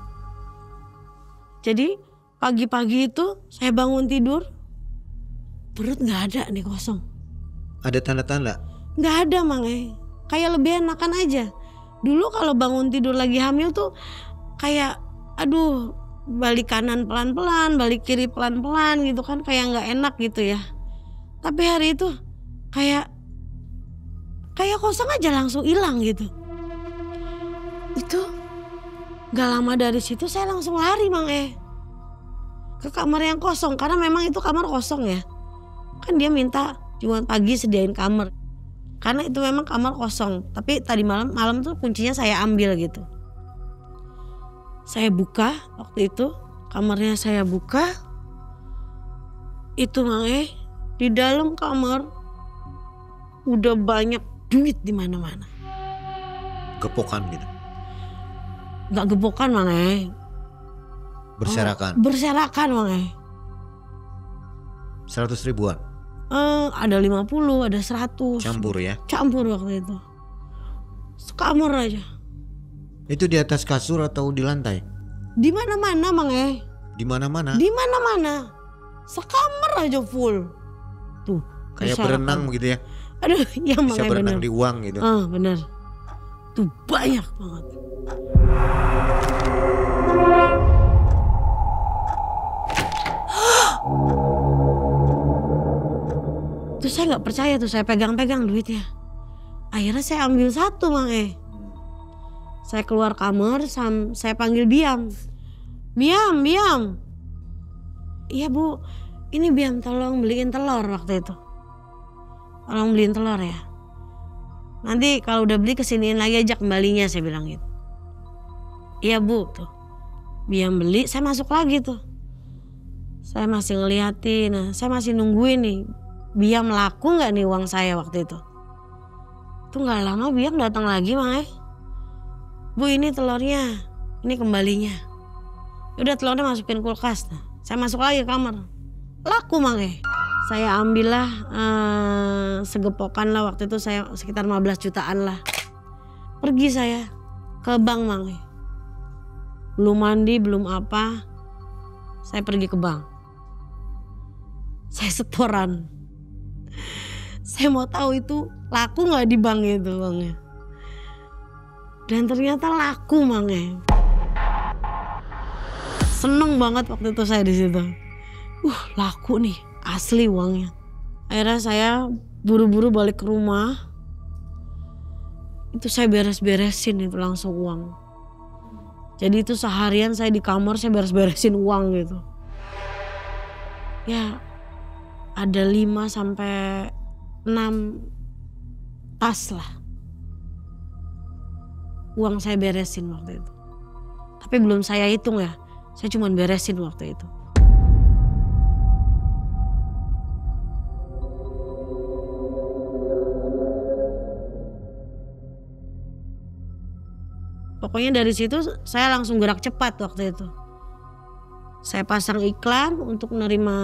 Jadi pagi-pagi itu saya bangun tidur, perut nggak ada nih, kosong. Ada tanda-tanda? Nggak ada Mang, kayak lebih enakan aja. Dulu kalau bangun tidur lagi hamil tuh kayak aduh balik kanan pelan-pelan, balik kiri pelan-pelan gitu kan, kayak nggak enak gitu ya. Tapi hari itu kayak kosong aja, langsung hilang gitu. Itu nggak lama dari situ saya langsung lari Mang, ke kamar yang kosong, karena memang itu kamar kosong ya. Kan dia minta Jumat pagi sediain kamar. Karena itu memang kamar kosong. Tapi tadi malam tuh kuncinya saya ambil gitu. Saya buka waktu itu. Kamarnya saya buka. Itu Mang di dalam kamar udah banyak duit di mana-mana. Gepokan gitu. Gak gepokan Mang Berserakan. Berserakan Mang 100 ribuan. Ada 50, ada 100. Campur ya? Campur waktu itu. Sekamar aja. Itu di atas kasur atau di lantai? Di mana-mana Mang Di mana-mana. Di mana-mana. Sekamar aja full. Tuh. Kayak berserakan. berenang begitu ya? Aduh, ya Mang Bisa berenang bener. di uang gitu. Bener. Tuh banyak banget. Tuh saya nggak percaya tuh, saya pegang-pegang duitnya. Akhirnya saya ambil satu Mang Saya keluar kamar, saya panggil Biam. Biam. Iya Bu, ini Biam tolong beliin telur waktu itu. Tolong beliin telur ya. Nanti kalau udah beli kesiniin lagi aja kembalinya, saya bilang gitu. Iya Bu tuh. Biam beli, saya masuk lagi tuh. Saya masih ngeliatin, saya masih nungguin nih. Biam laku nggak nih uang saya waktu itu? Tuh nggak lama Biam datang lagi Mang Bu ini telurnya, ini kembalinya. Udah telurnya masukin kulkas. Saya masuk lagi ke kamar. Laku Mang Saya ambil lah segepokan lah waktu itu, saya sekitar 15 jutaan lah. Pergi saya ke bank Mang Belum mandi, belum apa. Saya pergi ke bank. Saya setoran. Saya mau tahu itu laku nggak di bank itu Bang Dan ternyata laku Mang Seneng banget waktu itu saya di situ. Laku nih, asli uangnya. Akhirnya saya buru-buru balik ke rumah. Itu saya beres-beresin itu langsung uang. Jadi itu seharian saya di kamar saya beres-beresin uang gitu. Ya ada 5 sampai 6 tas lah. Uang saya beresin waktu itu. Tapi belum saya hitung ya. Saya cuma beresin waktu itu. Pokoknya dari situ saya langsung gerak cepat waktu itu. Saya pasang iklan untuk menerima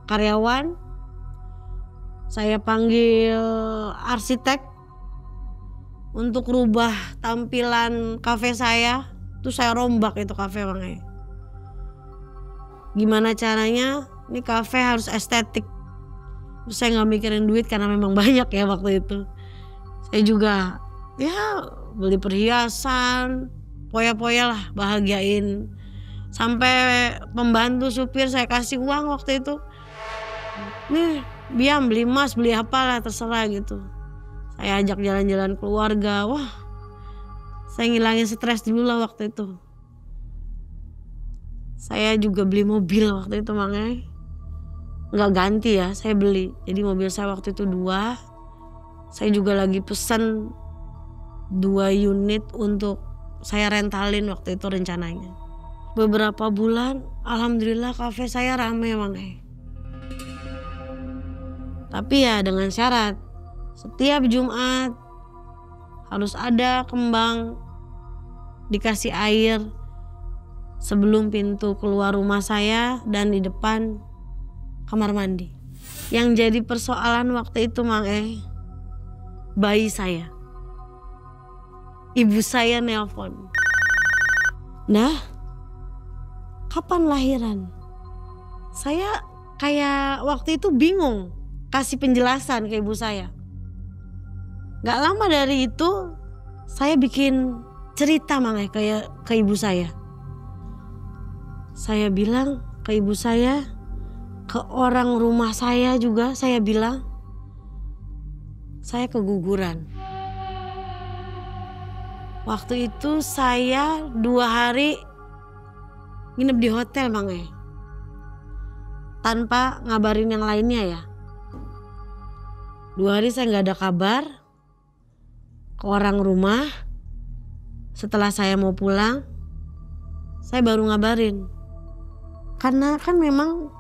karyawan. Saya panggil arsitek untuk rubah tampilan kafe saya. Tuh saya rombak itu kafe Bang Gimana caranya? Ini kafe harus estetik. Terus saya nggak mikirin duit karena memang banyak ya waktu itu. Saya juga ya beli perhiasan, poya-poya lah, bahagiain. Sampai pembantu supir saya kasih uang waktu itu. Nih Biam beli emas, beli apalah terserah gitu. Saya ajak jalan-jalan keluarga. Wah, saya ngilangin stres dulu lah waktu itu. Saya juga beli mobil waktu itu Mang Nggak ganti ya, saya beli. Jadi mobil saya waktu itu 2. Saya juga lagi pesan 2 unit untuk saya rentalin waktu itu rencananya. Beberapa bulan, alhamdulillah kafe saya rame Mang Tapi ya dengan syarat, setiap Jumat harus ada kembang dikasih air sebelum pintu keluar rumah saya dan di depan kamar mandi. Yang jadi persoalan waktu itu Mang bayi saya. Ibu saya nelpon. Nah, kapan lahiran? Saya kayak waktu itu bingung kasih penjelasan ke ibu saya. Gak lama dari itu saya bikin cerita Mang ke ibu saya. Saya bilang ke ibu saya, ke orang rumah saya juga saya bilang, saya keguguran. Waktu itu saya 2 hari nginep di hotel, Bang, tanpa ngabarin yang lainnya ya. 2 hari saya nggak ada kabar ke orang rumah. Setelah saya mau pulang, saya baru ngabarin. Karena kan memang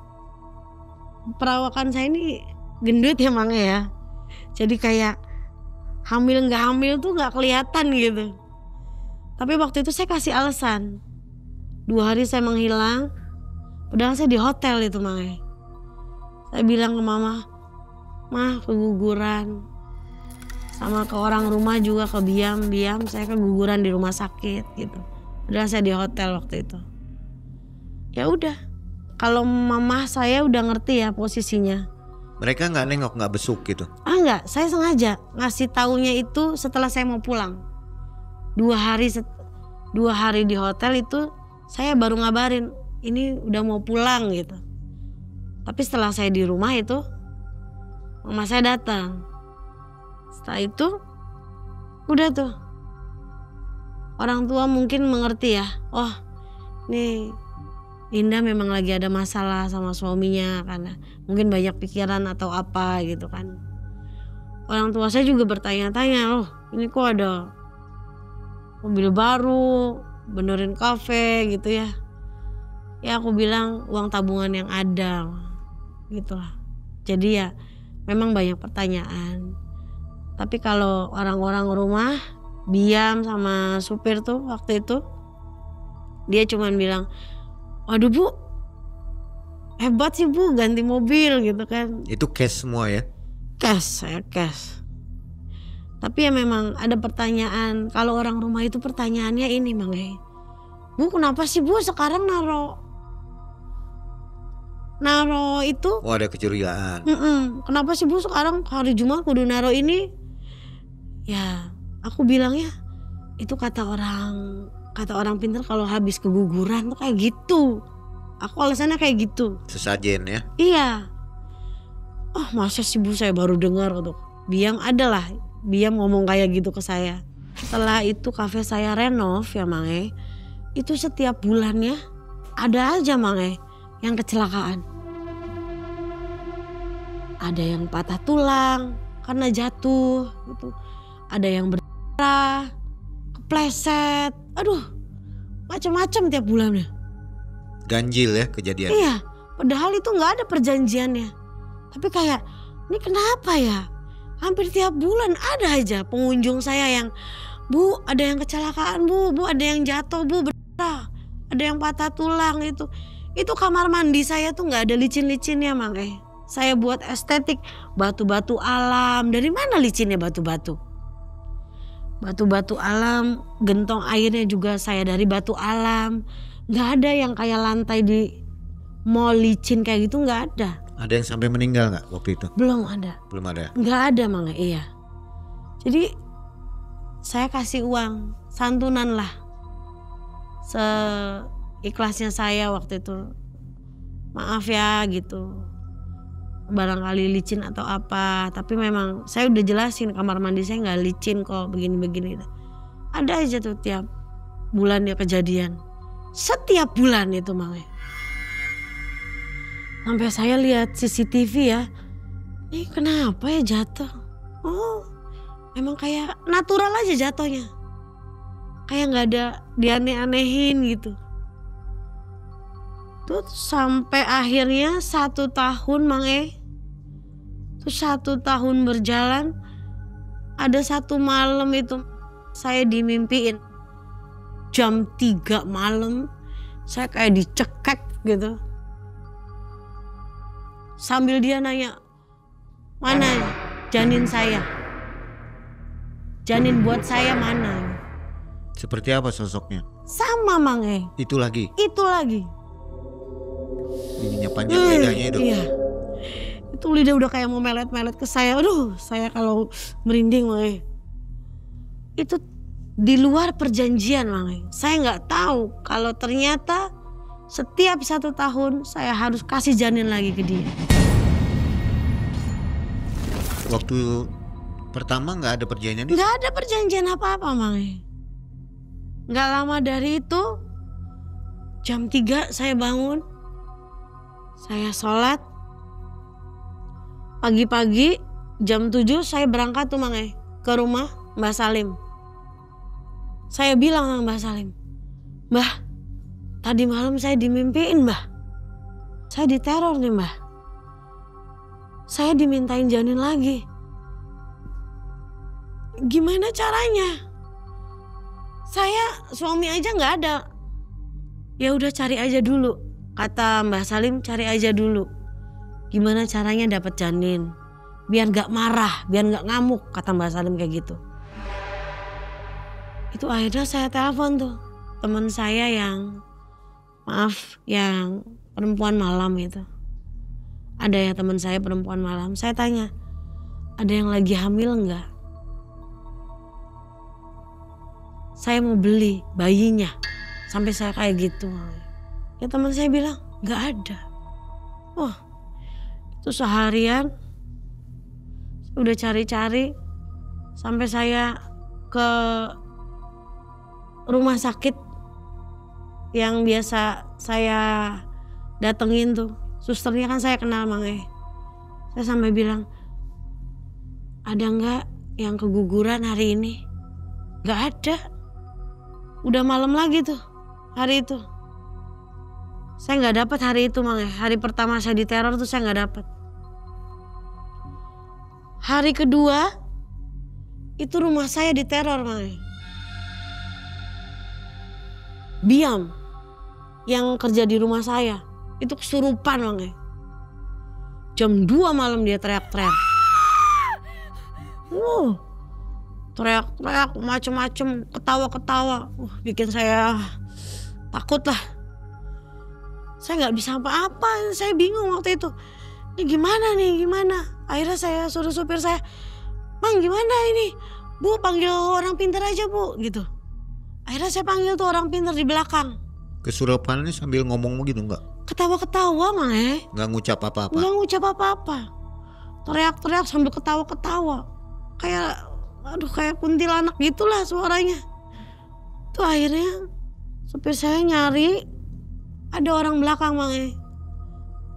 perawakan saya ini gendut ya Mang ya. Jadi kayak hamil nggak hamil tuh nggak kelihatan gitu. Tapi waktu itu saya kasih alasan. 2 hari saya menghilang, padahal saya di hotel itu Mang. Saya bilang ke mama, "Mah, keguguran." Sama ke orang rumah juga kebiam, saya keguguran di rumah sakit gitu. Padahal saya di hotel waktu itu. Ya udah, kalau mama saya udah ngerti ya posisinya. Mereka nggak nengok, nggak besuk gitu? Enggak, saya sengaja ngasih taunya itu setelah saya mau pulang. 2 hari di hotel itu saya baru ngabarin, ini udah mau pulang gitu. Tapi setelah saya di rumah itu, mama saya datang. Setelah itu udah tuh, orang tua mungkin mengerti ya, oh nih Linda memang lagi ada masalah sama suaminya karena mungkin banyak pikiran atau apa gitu kan. Orang tua saya juga bertanya-tanya, loh ini kok ada mobil baru, benerin kafe gitu ya. Ya aku bilang uang tabungan yang ada gitu lah. Jadi ya memang banyak pertanyaan. Tapi kalau orang-orang rumah, Biam sama supir tuh waktu itu, dia cuman bilang, "Waduh Bu, hebat sih Bu ganti mobil," gitu kan. Itu cash semua ya? Cash, saya cash. Tapi ya memang ada pertanyaan, kalau orang rumah itu pertanyaannya ini Mang, "Bu kenapa sih Bu sekarang naro itu?" Oh ada kecurigaan. Kenapa sih Bu sekarang hari Jumat kudu naro ini? Ya aku bilangnya itu kata orang pintar kalau habis keguguran tuh kayak gitu. Aku alasannya kayak gitu. Sesajen ya? Iya. Oh masa sih Bu, saya baru dengar tuh. Biam adalah, Biam ngomong kayak gitu ke saya. Setelah itu kafe saya renov ya Mang, itu setiap bulannya ada aja Mang yang kecelakaan. Ada yang patah tulang karena jatuh gitu. Ada yang berdarah, kepleset, aduh macam-macam tiap bulannya. Ganjil ya kejadian? Iya, padahal itu nggak ada perjanjiannya. Tapi kayak, ini kenapa ya? Hampir tiap bulan ada aja pengunjung saya yang, "Bu ada yang kecelakaan Bu ada yang jatuh Bu, berdarah, ada yang patah tulang." Itu kamar mandi saya tuh nggak ada licin-licinnya Mang. Saya buat estetik, batu-batu alam. Dari mana licinnya batu-batu? Batu-batu alam, gentong airnya juga saya dari batu alam. Gak ada yang kayak lantai di mall licin kayak gitu, gak ada. Ada yang sampai meninggal gak waktu itu? Belum ada. Belum ada? Gak ada Mang, iya. Jadi saya kasih uang, santunan lah. Seikhlasnya saya waktu itu. Maaf ya gitu. Barangkali licin atau apa, tapi memang saya udah jelasin kamar mandi saya nggak licin kok, begini-begini. Ada aja tuh tiap bulan ya kejadian, setiap bulan itu Mang. Sampai saya lihat CCTV ya, ini kenapa ya jatuh? Oh, memang kayak natural aja jatuhnya, kayak nggak ada dianeh-anehin gitu. Tuh sampai akhirnya 1 tahun Mang, tuh 1 tahun berjalan, ada satu malam itu saya dimimpiin jam 3 malam, saya kayak dicekek gitu. Sambil dia nanya, "Mana janin saya? Janin buat saya mana?" Seperti apa sosoknya? Sama Mang, Itu lagi? Itu lagi. Ininya panjang lidahnya itu? Iya. Itu lidah udah kayak mau melet-melet ke saya. Aduh, saya kalau merinding Mang. Itu di luar perjanjian Mang. Saya nggak tahu kalau ternyata setiap 1 tahun saya harus kasih janin lagi ke dia. Waktu pertama nggak ada perjanjian? Nggak ada perjanjian apa-apa Mang. Nggak lama dari itu, jam 3 saya bangun. Saya sholat. Pagi-pagi jam 7 saya berangkat tuh Mang ke rumah Mbah Salim. Saya bilang sama Mbah Salim, "Mbah, tadi malam saya dimimpiin Mbah. Saya diteror nih Mbah. Saya dimintain janin lagi. Gimana caranya? Saya suami aja nggak ada." "Ya udah cari aja dulu," kata Mbah Salim, "cari aja dulu. Gimana caranya dapat janin? Biar gak marah, biar gak ngamuk," kata Mbah Salim kayak gitu. Itu akhirnya saya telepon tuh teman saya yang perempuan malam itu. Ada ya teman saya perempuan malam. Saya tanya, "Ada yang lagi hamil nggak? Saya mau beli bayinya." Sampai saya kayak gitu. Ya teman saya bilang, "Nggak ada." Oh, itu seharian udah cari-cari sampai saya ke rumah sakit yang biasa saya datengin tuh. Susternya kan saya kenal Mang. Saya sampai bilang, "Ada nggak yang keguguran hari ini?" Nggak ada. Udah malam lagi tuh hari itu. Saya nggak dapat hari itu Mang. Hari pertama saya diteror tuh saya nggak dapat. Hari kedua itu rumah saya diteror Mang. Biam yang kerja di rumah saya itu kesurupan Mang. Jam 2 malam dia teriak-teriak. Teriak-teriak macem-macem, ketawa-ketawa. Bikin saya takut lah. Saya nggak bisa apa-apa, saya bingung waktu itu. Ini gimana? Akhirnya saya suruh supir saya, "Bang, gimana ini? Bu, panggil orang pintar aja Bu," gitu. Akhirnya saya panggil tuh orang pintar di belakang. Kesurupannya sambil ngomong gitu nggak? Ketawa-ketawa Mang. Nggak ngucap apa-apa? Nggak ngucap apa-apa. Teriak-teriak sambil ketawa-ketawa. Kayak kuntilanak gitulah suaranya. Tuh akhirnya supir saya nyari, ada orang belakang Mang.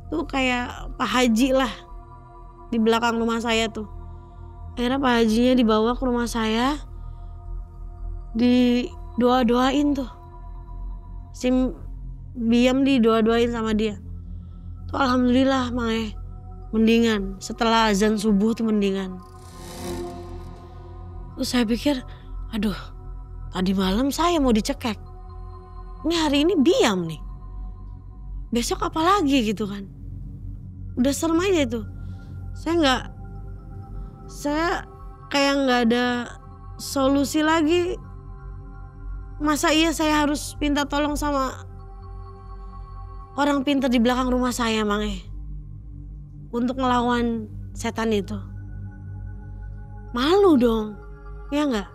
Tuh kayak Pak Haji lah di belakang rumah saya tuh. Akhirnya Pak Hajinya dibawa ke rumah saya, didoa-doain tuh. Si Biam didoa-doain sama dia. Tuh alhamdulillah Mang, mendingan. Setelah azan subuh tuh mendingan. Terus saya pikir, aduh, tadi malam saya mau dicekek. Ini hari ini Biam nih. Besok apa lagi gitu kan. Udah serem aja itu. Saya kayak nggak ada solusi lagi. Masa iya saya harus minta tolong sama orang pintar di belakang rumah saya Mang, untuk ngelawan setan itu. Malu dong, ya nggak?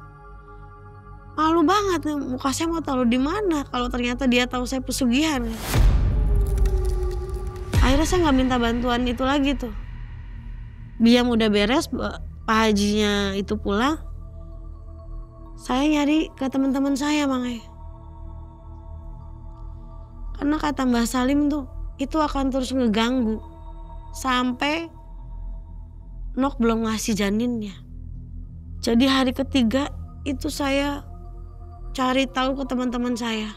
Malu banget nih, muka saya mau taruh di mana kalau ternyata dia tahu saya pesugihan. Akhirnya saya nggak minta bantuan itu lagi tuh. Biam udah beres, Pak Hajinya itu pulang. Saya nyari ke teman-teman saya Mang. Karena kata Mbah Salim tuh, itu akan terus ngeganggu sampai Nok belum ngasih janinnya. Jadi hari ketiga itu saya cari tahu ke teman-teman saya.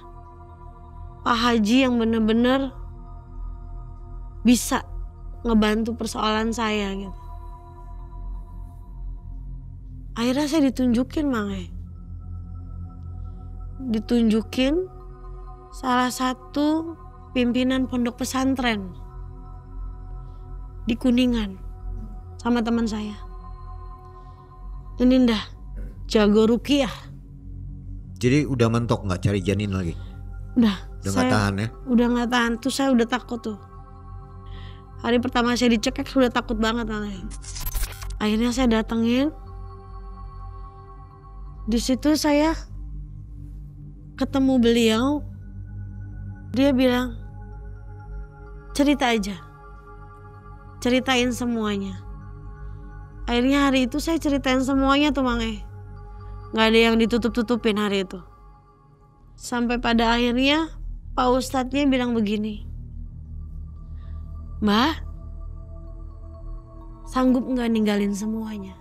Pak Haji yang bener-bener bisa ngebantu persoalan saya gitu. Akhirnya saya ditunjukin Mang. Ditunjukin salah satu pimpinan pondok pesantren di Kuningan sama teman saya. Ini dah jago ruqyah. Jadi udah mentok nggak cari janin lagi? Udah nggak tahan ya? Udah nggak tahan tuh, saya udah takut tuh. Hari pertama saya dicekek sudah takut banget Mang. Akhirnya saya datengin. Di situ saya ketemu beliau. Dia bilang, cerita aja. Ceritain semuanya. Akhirnya hari itu saya ceritain semuanya tuh Mang. Gak ada yang ditutup-tutupin hari itu. Sampai pada akhirnya Pak Ustadznya bilang begini, "Mbak, sanggup nggak ninggalin semuanya?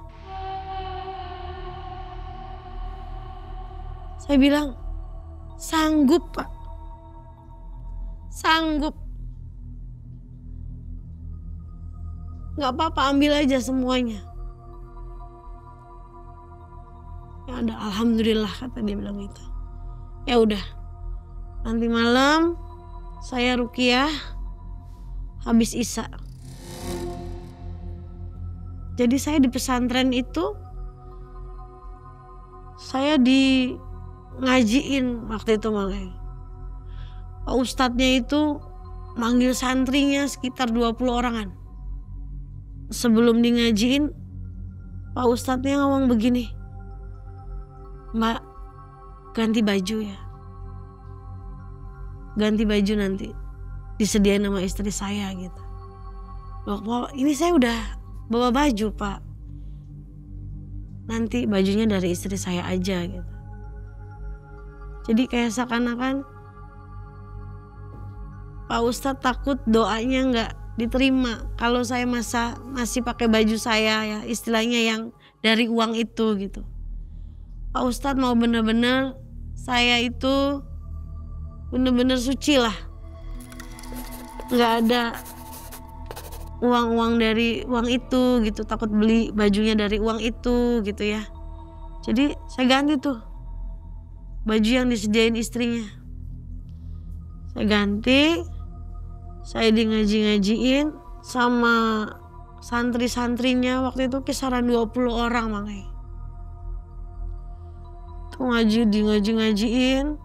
Saya bilang, sanggup Pak. Sanggup. Gak apa-apa, ambil aja semuanya. Ya udah, alhamdulillah kata dia bilang gitu. Ya udah, nanti malam saya ruqyah habis isya. Jadi saya di pesantren itu, saya di ngajiin waktu itu makanya. Pak Ustadznya itu manggil santrinya sekitar 20 orangan. Sebelum di ngajiin, Pak Ustadznya ngomong begini, Mbak, ganti baju ya. Ganti baju nanti, disediain sama istri saya gitu. Loh, ini saya udah bawa baju Pak. Nanti bajunya dari istri saya aja gitu. Jadi kayak seakan-akan Pak Ustadz takut doanya nggak diterima kalau saya masih pakai baju saya ya, istilahnya yang dari uang itu gitu. Pak Ustadz mau bener-bener saya itu bener-bener suci lah, nggak ada uang-uang dari uang itu gitu, takut beli bajunya dari uang itu gitu ya. Jadi saya ganti tuh baju yang disediain istrinya, saya ganti. Saya di ngaji-ngajiin sama santri-santrinya waktu itu kisaran 20 orang makanya. Tuh ngajiin.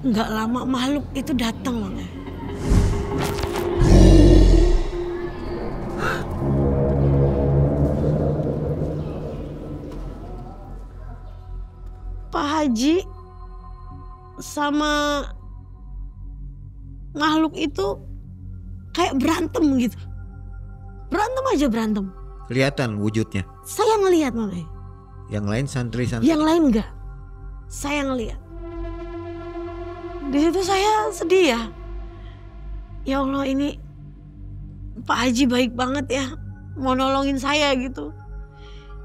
Nggak lama makhluk itu datang makanya. Pak Haji sama makhluk itu kayak berantem gitu. Berantem aja berantem. Kelihatan wujudnya. Saya ngelihat makanya. Yang lain santri-santri. Yang lain enggak. Saya ngelihat. Di situ saya sedih ya. Ya Allah, ini Pak Haji baik banget ya, mau nolongin saya gitu.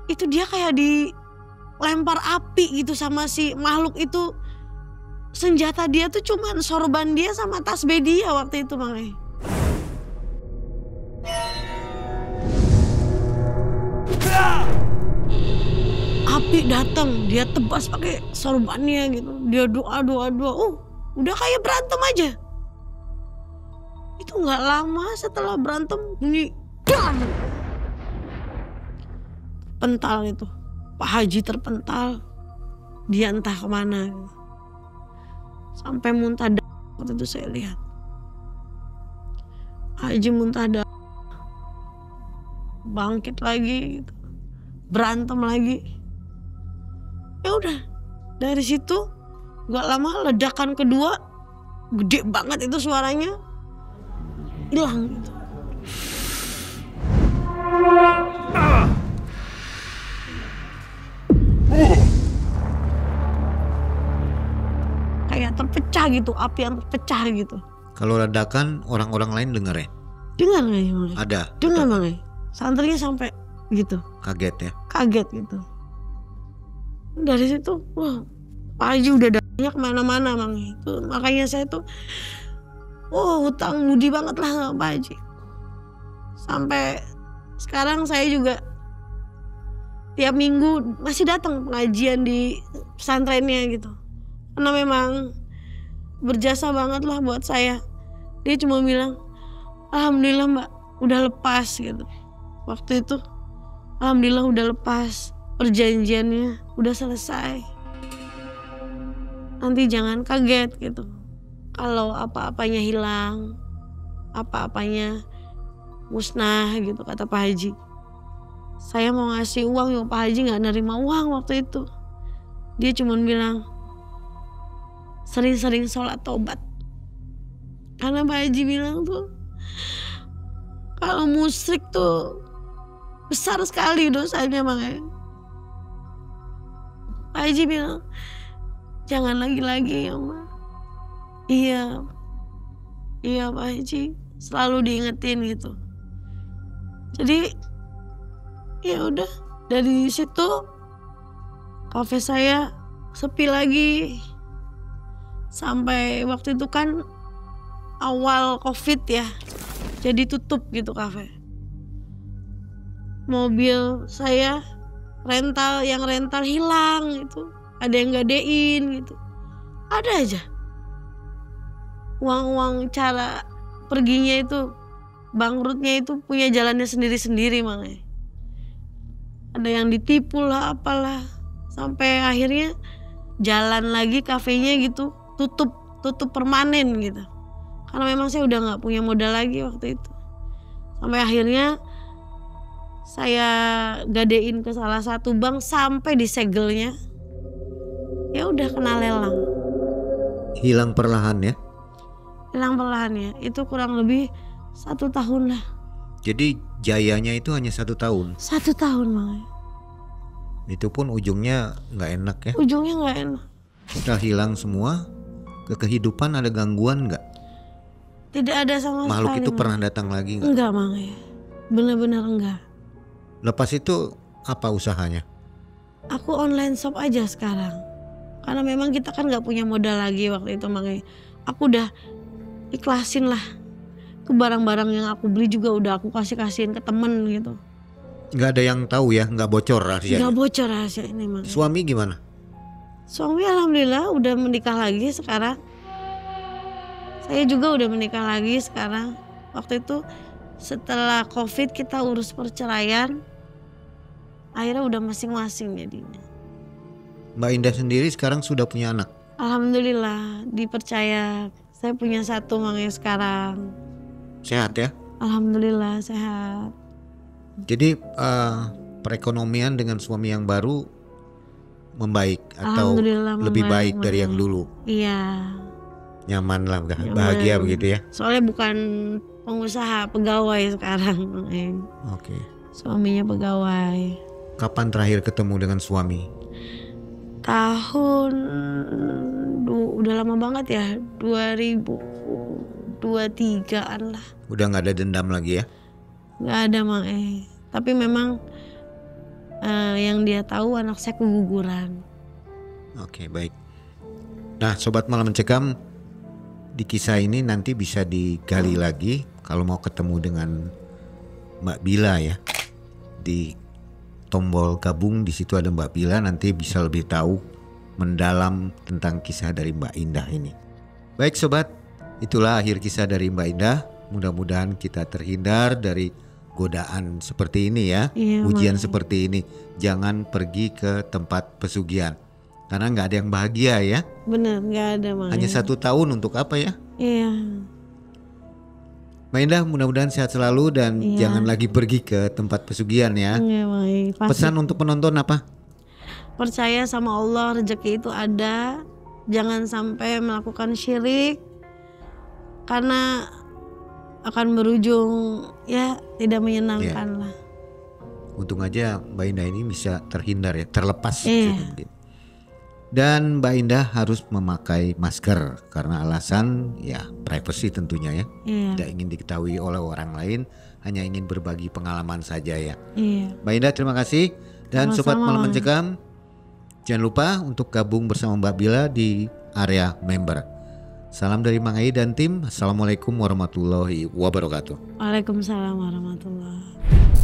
Itu dia kayak dilempar api gitu sama si makhluk itu. Senjata dia tuh cuman sorban dia sama tasbih dia waktu itu makanya. Api datang, dia tebas pakai sorbannya gitu. Dia doa. Udah kayak berantem aja. Itu nggak lama setelah berantem bunyi pental itu. Pak Haji terpental, dia entah kemana gitu. Sampai muntah darah waktu itu saya lihat. Haji muntah darah, bangkit lagi gitu. Berantem lagi. Ya udah, dari situ gak lama ledakan kedua, gede banget itu suaranya, hilang gitu. Kayak terpecah gitu, api yang terpecah gitu. Kalau ledakan orang-orang lain dengar ya? Dengar nggak ya? Ada. Dengar bang. Santrinya sampai gitu. Kaget ya? Kaget gitu. Dari situ, wah, Pak Haji udah datangnya kemana-mana bang. Itu makanya saya tuh, hutang budi banget lah sama Pak Haji. Sampai sekarang saya juga tiap minggu masih datang pengajian di pesantrennya gitu. Karena memang berjasa banget lah buat saya. Dia cuma bilang, alhamdulillah mbak, udah lepas gitu. Waktu itu, alhamdulillah udah lepas. Perjanjiannya udah selesai. Nanti jangan kaget gitu. Kalau apa-apanya hilang, apa-apanya musnah gitu kata Pak Haji. Saya mau ngasih uang, ya Pak Haji gak nerima uang waktu itu. Dia cuma bilang, sering-sering sholat tobat. Karena Pak Haji bilang tuh, kalau musyrik tuh besar sekali dosanya makanya. Pak Haji bilang, jangan lagi-lagi ya Mbak. Iya Pak Haji, selalu diingetin gitu. Jadi Ya udah, dari situ kafe saya sepi lagi. Sampai waktu itu kan awal Covid ya. Jadi tutup gitu kafe. Mobil saya yang rental hilang gitu. Ada yang gadein gitu. Ada aja. Uang-uang cara perginya itu, bangkrutnya itu punya jalannya sendiri-sendiri makanya. Ada yang ditipu lah apalah. Sampai akhirnya jalan lagi kafenya gitu, tutup permanen gitu. Karena memang saya udah nggak punya modal lagi waktu itu. Sampai akhirnya saya gadein ke salah satu bank sampai disegelnya. Ya udah kena lelang. Hilang perlahan ya? Hilang perlahan ya. Itu kurang lebih 1 tahun lah. Jadi jayanya itu hanya 1 tahun? 1 tahun makanya. Itu pun ujungnya nggak enak ya? Ujungnya nggak enak. Udah hilang semua, ke kehidupan ada gangguan nggak? Tidak ada sama sekali. Makhluk itu pernah datang lagi nggak? Enggak makanya. Benar-benar enggak. Lepas itu apa usahanya? Aku online shop aja sekarang. Karena memang kita kan nggak punya modal lagi waktu itu makanya. Aku udah ikhlasin lah. Ke barang-barang yang aku beli juga udah aku kasihin ke temen gitu. Nggak ada yang tahu ya, nggak bocor rahasianya? Nggak bocor rahasia ini makanya. Suami gimana? Suami alhamdulillah udah menikah lagi sekarang. Saya juga udah menikah lagi sekarang. Waktu itu setelah Covid kita urus perceraian. Akhirnya udah masing-masing jadinya. Mbak Indah sendiri sekarang sudah punya anak? Alhamdulillah dipercaya. Saya punya 1 makanya sekarang. Sehat ya? Alhamdulillah sehat. Jadi perekonomian dengan suami yang baru membaik atau Alhamdulillah lebih membaik, baik dari yang dulu? Iya. Nyaman lah, Nyaman. bahagia begitu ya? Soalnya bukan pengusaha, pegawai sekarang. Oke. Suaminya pegawai. Kapan terakhir ketemu dengan suami? Tahun udah lama banget ya, 2023an lah. Udah nggak ada dendam lagi ya? Nggak ada tapi memang yang dia tahu anak saya keguguran. Oke, baik. Nah, Sobat Malam Mencekam, di kisah ini nanti bisa digali lagi kalau mau ketemu dengan Mbak Bila ya. Di tombol gabung di situ ada Mbak Bila, nanti bisa lebih tahu mendalam tentang kisah dari Mbak Indah ini. Baik sobat, itulah akhir kisah dari Mbak Indah. Mudah-mudahan kita terhindar dari godaan seperti ini ya. Iya, ujian makanya. seperti ini. Jangan pergi ke tempat pesugihan karena nggak ada yang bahagia ya. Bener, nggak ada Hanya 1 tahun untuk apa ya? Iya. Mbak Indah, mudah-mudahan sehat selalu dan Iya. jangan lagi pergi ke tempat pesugihan ya. Iya, pasti. Pesan untuk penonton apa? Percaya sama Allah, rezeki itu ada. Jangan sampai melakukan syirik karena akan berujung ya tidak menyenangkan lah. Untung aja Mbak Indah ini bisa terhindar ya, terlepas. Iya. Gitu. Dan Mbak Indah harus memakai masker karena alasan ya privacy tentunya ya. Iya. Tidak ingin diketahui oleh orang lain, hanya ingin berbagi pengalaman saja ya. Iya. Mbak Indah terima kasih. Dan Sobat Sama-sama. Malam Mencekam, jangan lupa untuk gabung bersama Mbak Bila di area member. Salam dari Mang Ai dan tim. Assalamualaikum warahmatullahi wabarakatuh. Waalaikumsalam warahmatullahi.